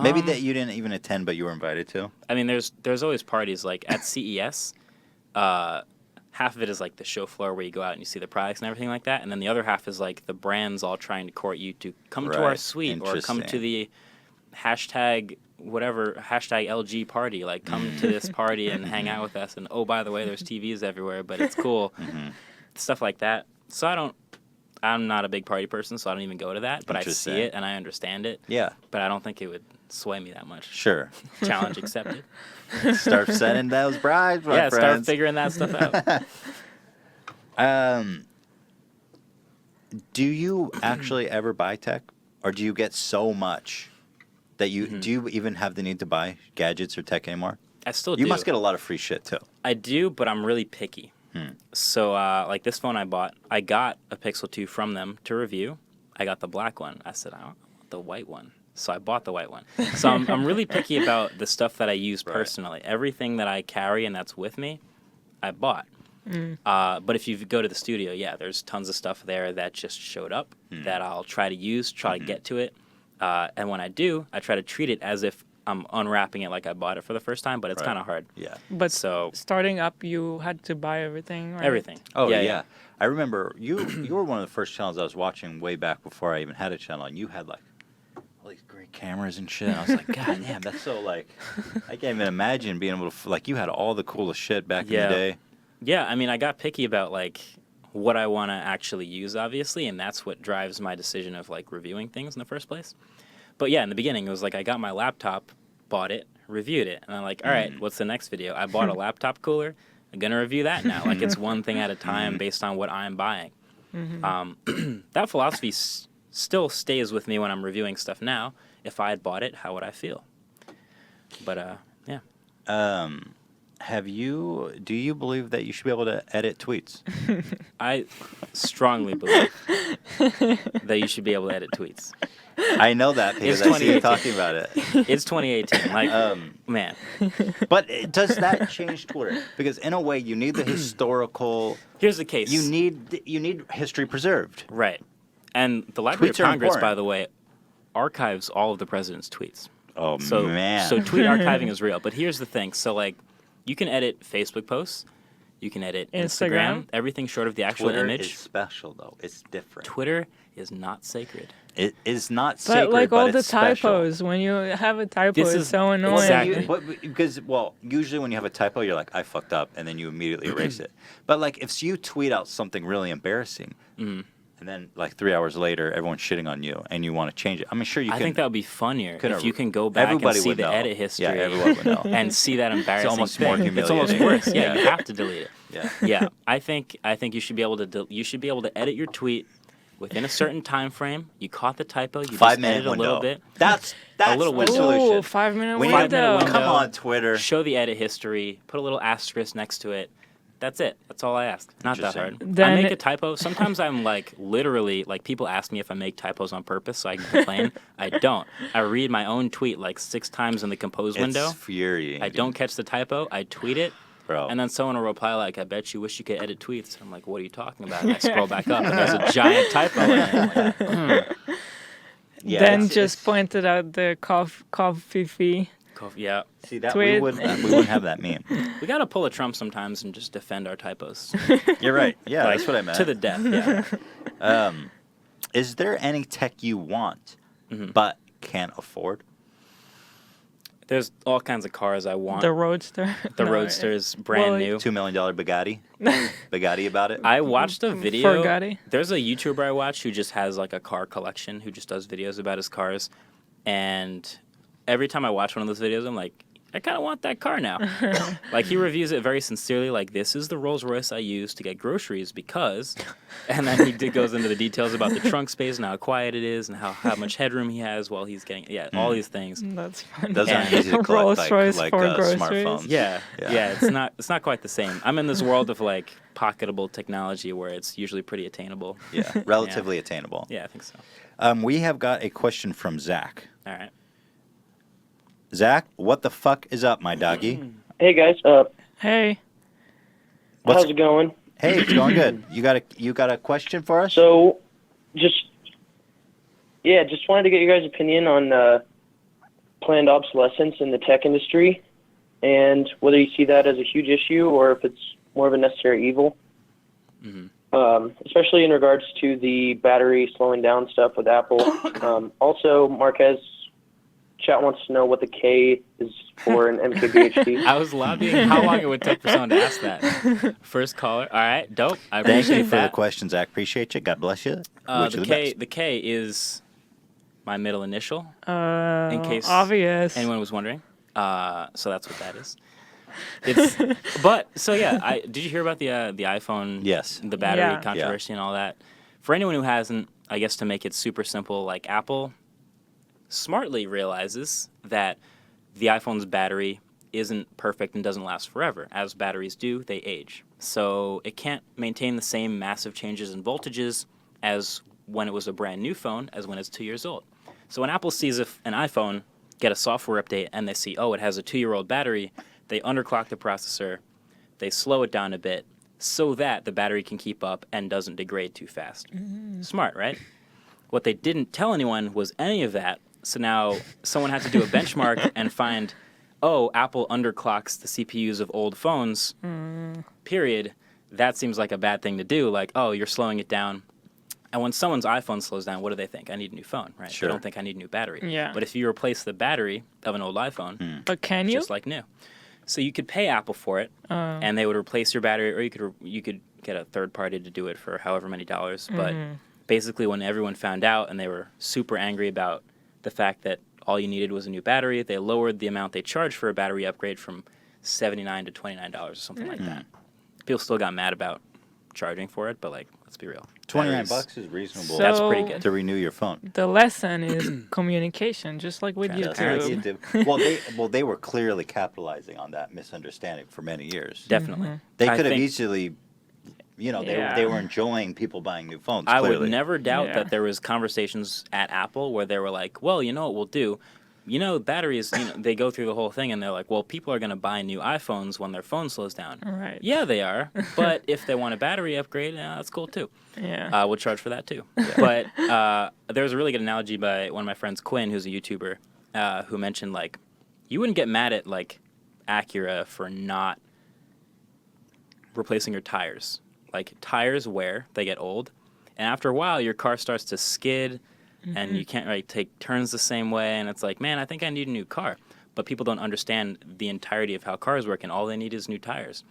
S1: Maybe that you didn't even attend, but you were invited to.
S3: I mean, there's always parties like at CES. Half of it is like the show floor where you go out and you see the products and everything like that, and then the other half is like the brands all trying to court you to come to our
S1: Right.
S3: suite or come to
S1: Interesting.
S3: the hashtag LG party. Like come to this party and hang out with us. And oh, by the way, there's TVs everywhere, but it's cool. Stuff like that. So I'm not a big party person, so I don't even go to that. But I see
S1: Interesting.
S3: it and I understand it.
S1: Yeah.
S3: But I don't think it would sway me that much.
S1: Sure.
S3: Challenge accepted.
S1: Start setting those bribes, my
S3: Yeah, start
S1: friends.
S3: figuring that stuff out.
S1: Do you actually ever buy tech, or do you get so much that you do you even have the need to buy gadgets or tech anymore?
S3: I still do.
S1: You must get a lot of free shit too.
S3: I do, but I'm really picky. So, like this phone I got a Pixel 2 from them to review. I got the black one. I said, I want the white one. So I bought the white one. So I'm really picky about the stuff that I use personally. Everything that I carry and that's with me, I bought. But if you go to the studio, there's tons of stuff there that just showed up that I'll try to use, try to get to it. And when I do, I try to treat it as if I'm unwrapping it like I bought it for the first time, but it's kind of hard.
S1: Yeah.
S2: But
S3: So
S2: starting up, you had to buy everything, right?
S3: everything.
S1: Oh yeah. I remember you were one of the first channels I was watching way back before I even had a channel, and you had like all these great cameras and shit. And I was like, God damn, that's so like I can't even imagine being able to like you had all the coolest shit back in the day.
S3: Yeah, I mean, I got picky about like what I want to actually use, obviously, and that's what drives my decision of like reviewing things in the first place. But yeah, in the beginning, it was like I got my laptop, bought it, reviewed it, and I'm like, all right, what's the next video? I bought a laptop cooler. I'm gonna review that now. Like it's one thing at a time based on what I'm buying. That philosophy still stays with me when I'm reviewing stuff now. If I had bought it, how would I feel? But yeah.
S1: Do you believe that you should be able to edit tweets?
S3: I strongly believe that you should be able to edit tweets.
S1: I know that because
S3: It's
S1: I see you
S3: 2018.
S1: talking about it.
S3: It's 2018. Like, man.
S1: But does that change Twitter? Because in a way, you need the historical.
S3: Here's the case.
S1: You need history preserved.
S3: Right. And the Library
S1: Tweets
S3: of
S1: are
S3: Congress,
S1: important.
S3: by the way, archives all of the president's tweets.
S1: Oh
S3: So,
S1: man.
S3: So tweet archiving is real. But here's the thing. So, like, you can edit Facebook posts. You can edit Instagram. Everything short of the actual
S1: Twitter
S3: image.
S1: is special though. It's different.
S3: Twitter is not sacred.
S1: It is not
S2: But
S1: sacred,
S2: like all
S1: but
S2: the
S1: it's special.
S2: typos, when you have a typo,
S3: This
S2: it's
S3: is
S2: so annoying.
S3: exactly-
S1: Because usually when you have a typo, you're like, I fucked up, and then you immediately erase it. But like, if you tweet out something really embarrassing, and then like 3 hours later, everyone's shitting on you, and you want to change it. I mean, sure you
S3: I
S1: can.
S3: think that would be funnier
S1: Could've-
S3: if you can go back and
S1: everybody
S3: see
S1: would
S3: the
S1: know.
S3: edit history.
S1: Yeah, everyone would know.
S3: And see that embarrassing
S1: almost
S3: thing.
S1: more
S3: It's almost
S1: humiliating.
S3: worse. Yeah,
S1: Yeah.
S3: you have to delete it.
S1: Yeah.
S3: Yeah, I think you should be able to you should be able to edit your tweet within a certain time frame. You caught the typo. You
S1: 5
S3: just
S1: minute
S3: edit a
S1: window.
S3: little bit.
S1: That's
S3: little
S1: the
S3: window.
S1: solution.
S2: Ooh, 5-minute
S1: We need-
S2: window.
S3: 5-minute window.
S1: Come on, Twitter.
S3: Show the edit history. Put a little asterisk next to it. That's it. That's all I ask. Not that hard.
S1: Interesting.
S2: Then
S3: I make
S2: it-
S3: a typo. Sometimes I'm like literally like people ask me if I make typos on purpose so I can complain. I don't. I read my own tweet like 6 times in the compose window.
S1: It's infuriating.
S3: I don't catch the typo. I tweet it.
S1: Bro.
S3: And then someone will reply like, "I bet you wish you could edit tweets." I'm like, "What are you talking about?" And I scroll back up, and there's a giant typo in it. I'm like,
S1: Yeah,
S2: then
S1: it's-
S2: just pointed out the coffee fee.
S3: yeah,
S1: See that
S2: tweet.
S1: we wouldn't have that meme.
S3: we gotta pull a Trump sometimes and just defend our typos.
S1: You're right. Yeah,
S3: Like,
S1: that's what I meant.
S3: to the death. Yeah.
S1: Is there any tech you want
S3: Mm-hmm.
S1: but can't afford?
S3: There's all kinds of cars I want.
S2: The Roadster.
S3: The
S2: No,
S3: Roadster's brand
S2: well,
S3: new.
S1: $2 million Bugatti? Bugatti about it?
S3: I watched a video.
S2: Forgotti.
S3: There's a YouTuber I watch who just has like a car collection, who just does videos about his cars. And every time I watch one of those videos, I'm like, I kind of want that car now. Like he reviews it very sincerely, like this is the Rolls Royce I use to get groceries because, and then he goes into the details about the trunk space and how quiet it is and how much headroom he has while he's getting, all these things.
S2: That's fun.
S1: Those aren't
S3: Yeah.
S1: easy to collect
S2: Rolls Royce
S1: like
S2: for groceries.
S1: smartphones.
S3: Yeah,
S1: Yeah.
S3: yeah, it's not quite the same. I'm in this world of like pocketable technology where it's usually pretty attainable.
S1: Yeah, relatively attainable.
S3: Yeah, I think so.
S1: We have got a question from Zach.
S3: All right.
S1: Zach, what the fuck is up, my doggy?
S6: Hey guys,
S2: Hey.
S1: What's-
S6: how's it going?
S1: Hey, it's going good. You got a question for us?
S6: So, just wanted to get your guys' opinion on planned obsolescence in the tech industry, and whether you see that as a huge issue or if it's more of a necessary evil. Especially in regards to the battery slowing down stuff with Apple. Also, Marquez. Chat wants to know what the K is for in MKBHD.
S3: I was lobbying how long it would take for someone to ask that. First caller. All right, dope. I
S1: Thank
S3: appreciate
S1: you for the
S3: that.
S1: question, Zach. Appreciate you. God bless you. Wish you
S3: The K is my middle initial, in case
S2: Obvious.
S3: anyone was wondering. So that's what that is. It's but so yeah. Did you hear about the iPhone?
S1: Yes.
S3: The battery
S2: Yeah.
S3: controversy and all that. For anyone who hasn't, I guess to make it super simple, like Apple smartly realizes that the iPhone's battery isn't perfect and doesn't last forever. As batteries do, they age. So it can't maintain the same massive changes in voltages as when it was a brand new phone as when it's 2 years old. So when Apple sees if an iPhone get a software update and they see, oh, it has a 2-year-old battery, they underclock the processor, they slow it down a bit so that the battery can keep up and doesn't degrade too fast. Smart, right? What they didn't tell anyone was any of that. So now someone had to do a benchmark and find, oh, Apple underclocks the CPUs of old phones, period. That seems like a bad thing to do. Like, oh, you're slowing it down. And when someone's iPhone slows down, what do they think? I need a new phone, right?
S1: Sure.
S3: They don't think I need a new battery.
S2: Yeah.
S3: But if you replace the battery of an old iPhone,
S2: But can you?
S3: just like new. So you could pay Apple for it, and they would replace your battery, or you could get a third party to do it for however many dollars. But basically, when everyone found out and they were super angry about the fact that all you needed was a new battery, they lowered the amount they charged for a battery upgrade from $79 to $29 or something like that. People still got mad about charging for it, but like, let's be real.
S1: $29
S3: Batteries-
S1: is reasonable
S2: So-
S3: That's pretty good.
S1: to renew your phone.
S2: The lesson is communication, just like with
S3: Transparency.
S2: YouTube.
S1: Well, they were clearly capitalizing on that misunderstanding for many years.
S3: Definitely.
S1: They
S3: I
S1: could have
S3: think-
S1: easily,
S2: Yeah.
S1: they were enjoying people buying new phones.
S3: I
S1: clearly.
S3: would never doubt
S2: Yeah.
S3: that there was conversations at Apple where they were like, well, you know what we'll do? You know, batteries, they go through the whole thing and they're like, well, people are going to buy new iPhones when their phone slows down.
S2: Right.
S3: Yeah, they are. But if they want a battery upgrade, that's cool too.
S2: Yeah.
S3: We'll charge for that too. But there's a really good analogy by one of my friends, Quinn, who's a YouTuber, who mentioned like, you wouldn't get mad at like Acura for not replacing your tires. Like tires wear, they get old, and after a while, your car starts to skid, and you can't like take turns the same way. And it's like, man, I think I need a new car. But people don't understand the entirety of how cars work, and all they need is new tires.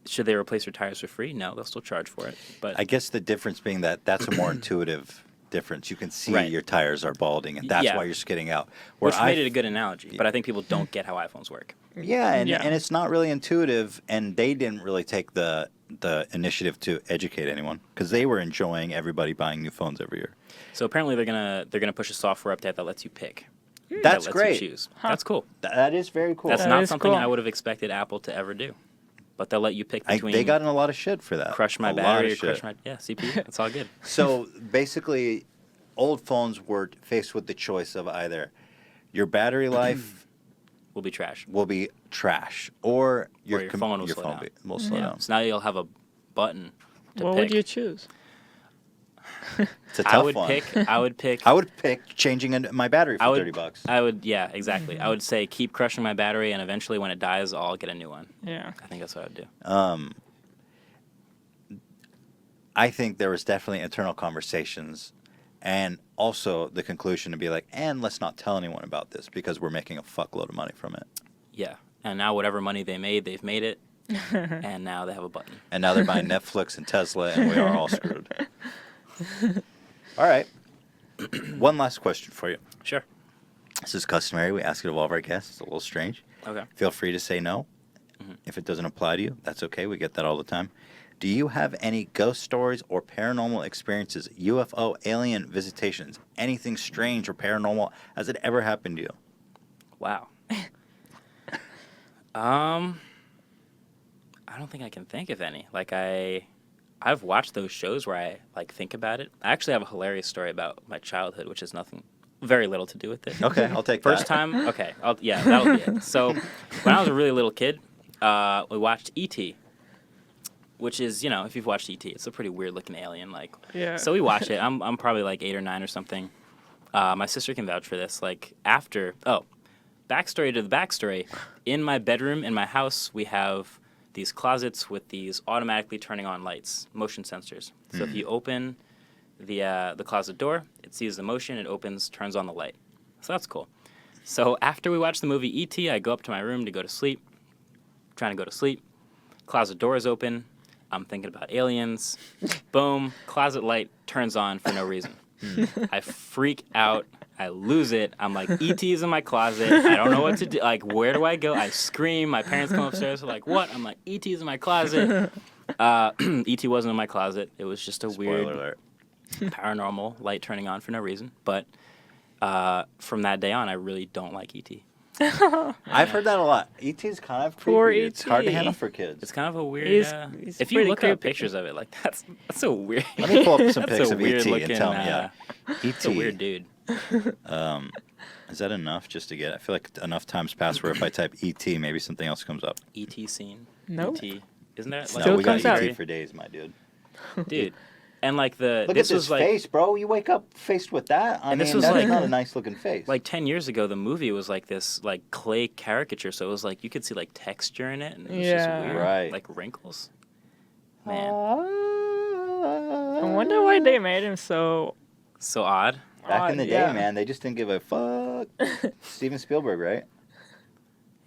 S3: Should they replace your tires for free? No, they'll still charge for it. But
S1: I guess the difference being that that's a more intuitive difference. You can see
S3: Right.
S1: your tires are balding, and that's
S3: Yeah.
S1: why you're skidding out. Where
S3: which made it a good analogy. But I think people don't get how iPhones work.
S1: Yeah, and,
S2: Yeah.
S1: and it's not really intuitive, and they didn't really take the initiative to educate anyone because they were enjoying everybody buying new phones every year.
S3: So apparently they're gonna push a software update that lets you pick.
S1: That's
S3: that lets
S1: great.
S3: You choose. That's cool.
S1: That is very cool.
S3: That's
S2: That
S3: not
S2: is
S3: something
S2: cool.
S3: I would have expected Apple to ever do. But they'll let you pick between
S1: they got in a lot of shit for that.
S3: crush my
S1: A lot
S3: battery
S1: of
S3: or crush
S1: shit.
S3: my CPU. It's all good.
S1: So basically, old phones were faced with the choice of either your battery life
S3: We'll be trash.
S1: will be trash, or your
S3: your phone will slow down.
S1: will slow
S3: Yeah.
S1: down.
S3: So now you'll have a button to
S2: What
S3: pick.
S2: would you choose?
S1: It's a tough
S3: I would
S1: one.
S3: pick. I would pick.
S1: I would pick changing my battery for
S3: I would,
S1: $30.
S3: I would. Yeah, exactly. I would say keep crushing my battery, and eventually, when it dies, I'll get a new one.
S2: Yeah.
S3: I think that's what I would do.
S1: I think there was definitely internal conversations, and also the conclusion to be like, and let's not tell anyone about this because we're making a fuckload of money from it.
S3: Yeah. And now whatever money they made, they've made it, and now they have a button.
S1: And now they're buying Netflix and Tesla, and we are all screwed. All right. One last question for you.
S3: Sure.
S1: This is customary. We ask it of all of our guests. It's a little strange.
S3: Okay.
S1: Feel free to say no. If it doesn't apply to you, that's okay. We get that all the time. Do you have any ghost stories or paranormal experiences, UFO, alien visitations, anything strange or paranormal? Has it ever happened to you?
S3: Wow. I don't think I can think of any. Like I've watched those shows where I like think about it. I actually have a hilarious story about my childhood, which has very little to do with it.
S1: Okay, I'll take
S3: First
S1: that.
S3: time, okay, that'll be it. So when I was a really little kid, we watched E.T., which is, if you've watched E.T., it's a pretty weird looking alien. Like,
S2: Yeah.
S3: So we watch it. I'm probably like 8 or 9 or something. My sister can vouch for this. Like backstory to the backstory. In my bedroom in my house, we have these closets with these automatically turning on lights, motion sensors. So if you open the closet door, it sees the motion, it opens, turns on the light. So that's cool. So after we watch the movie E.T., I go up to my room to go to sleep. Trying to go to sleep. Closet door is open. I'm thinking about aliens. Boom. Closet light turns on for no reason. I freak out. I lose it. I'm like, E.T.'s in my closet. I don't know what to do. Like, where do I go? I scream. My parents come upstairs. They're like, what? I'm like, E.T.'s in my closet. E.T. wasn't in my closet. It was just a weird
S1: Spoiler alert.
S3: paranormal light turning on for no reason. But from that day on, I really don't like E.T.
S1: I've heard that a lot. E.T.'s kind of creepy.
S2: Poor
S1: It's hard to
S2: E.T..
S1: handle for kids.
S3: It's kind of a weird.
S2: He's
S3: if you
S2: pretty
S3: look up
S2: creepy.
S3: pictures of it, like that's so weird.
S1: Let me pull up some
S3: That's
S1: pics
S3: a
S1: of
S3: weird
S1: E.T. and
S3: looking,
S1: tell me. Yeah.
S3: It's a
S1: E.T.
S3: weird dude.
S1: Is that enough just to get? I feel like enough times passed where if I type E.T., maybe something else comes up.
S3: E.T. scene.
S2: Nope.
S3: E.T. Isn't that
S2: Still
S3: like
S1: No, we got
S2: comes out.
S1: E.T. for days, my dude.
S3: dude? And like the
S1: Look
S3: this
S1: at
S3: was
S1: this
S3: like
S1: face, bro. You wake up faced with that. I
S3: And
S1: mean,
S3: this was
S1: that's
S3: like-
S1: not a nice looking face.
S3: 10 years ago, the movie was like this like clay caricature, so it was like you could see like texture in it, and it was just
S2: Yeah.
S3: weird,
S1: Right.
S3: like wrinkles. Man,
S2: I wonder why they made him so
S3: so odd.
S1: Back in the
S2: odd,
S1: day,
S2: yeah.
S1: man, they just didn't give a fuck. Steven Spielberg, right?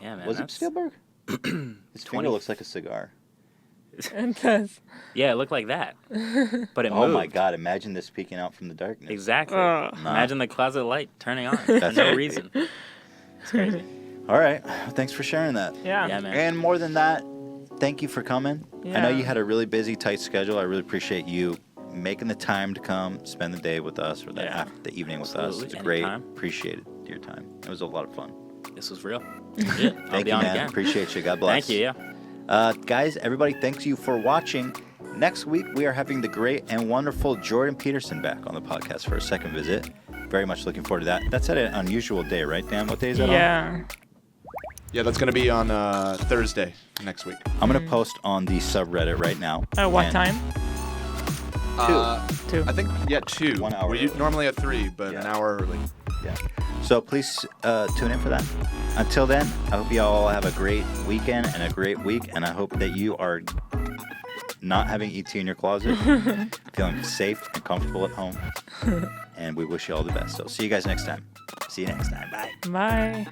S3: Yeah, man.
S1: Was it
S3: that's-
S1: Spielberg? His
S3: 20
S1: finger looks like a cigar.
S2: It does.
S3: Yeah, it looked like that, but it
S1: Oh
S3: moved.
S1: my God! Imagine this peeking out from the darkness.
S3: Exactly.
S2: Ugh.
S3: Imagine the closet light turning on for
S1: That's
S3: no
S1: right.
S3: reason. It's crazy.
S1: All right. Thanks for sharing that.
S2: Yeah.
S3: Yeah, man.
S1: And more than that, thank you for coming. I know
S2: Yeah.
S1: you had a really busy, tight schedule. I really appreciate you making the time to come spend the day with us or
S3: Yeah.
S1: the evening with us.
S3: Absolutely.
S1: It's great.
S3: Anytime.
S1: Appreciated your time. It was a lot of fun.
S3: This was real. Legit. I'll
S1: Thank
S3: be
S1: you,
S3: on
S1: man.
S3: again.
S1: Appreciate you. God bless.
S3: Thank you. Yeah.
S1: Guys, everybody, thanks you for watching. Next week, we are having the great and wonderful Jordan Peterson back on the podcast for a second visit. Very much looking forward to that. That's at an unusual day, right, Dan? What day is that on?
S2: Yeah.
S4: Yeah, that's going to be on Thursday next week.
S1: I'm going to post on the subreddit right now.
S2: At what
S1: And-
S2: time? Two.
S4: I think, 2.
S1: 1 hour
S4: We're
S1: early.
S4: normally at 3, but
S1: Yeah.
S4: an hour early.
S1: Yeah. So please tune in for that. Until then, I hope you all have a great weekend and a great week. And I hope that you are not having ET in your closet, feeling safe and comfortable at home. And we wish you all the best. So see you guys next time. See you next time. Bye.
S2: Bye.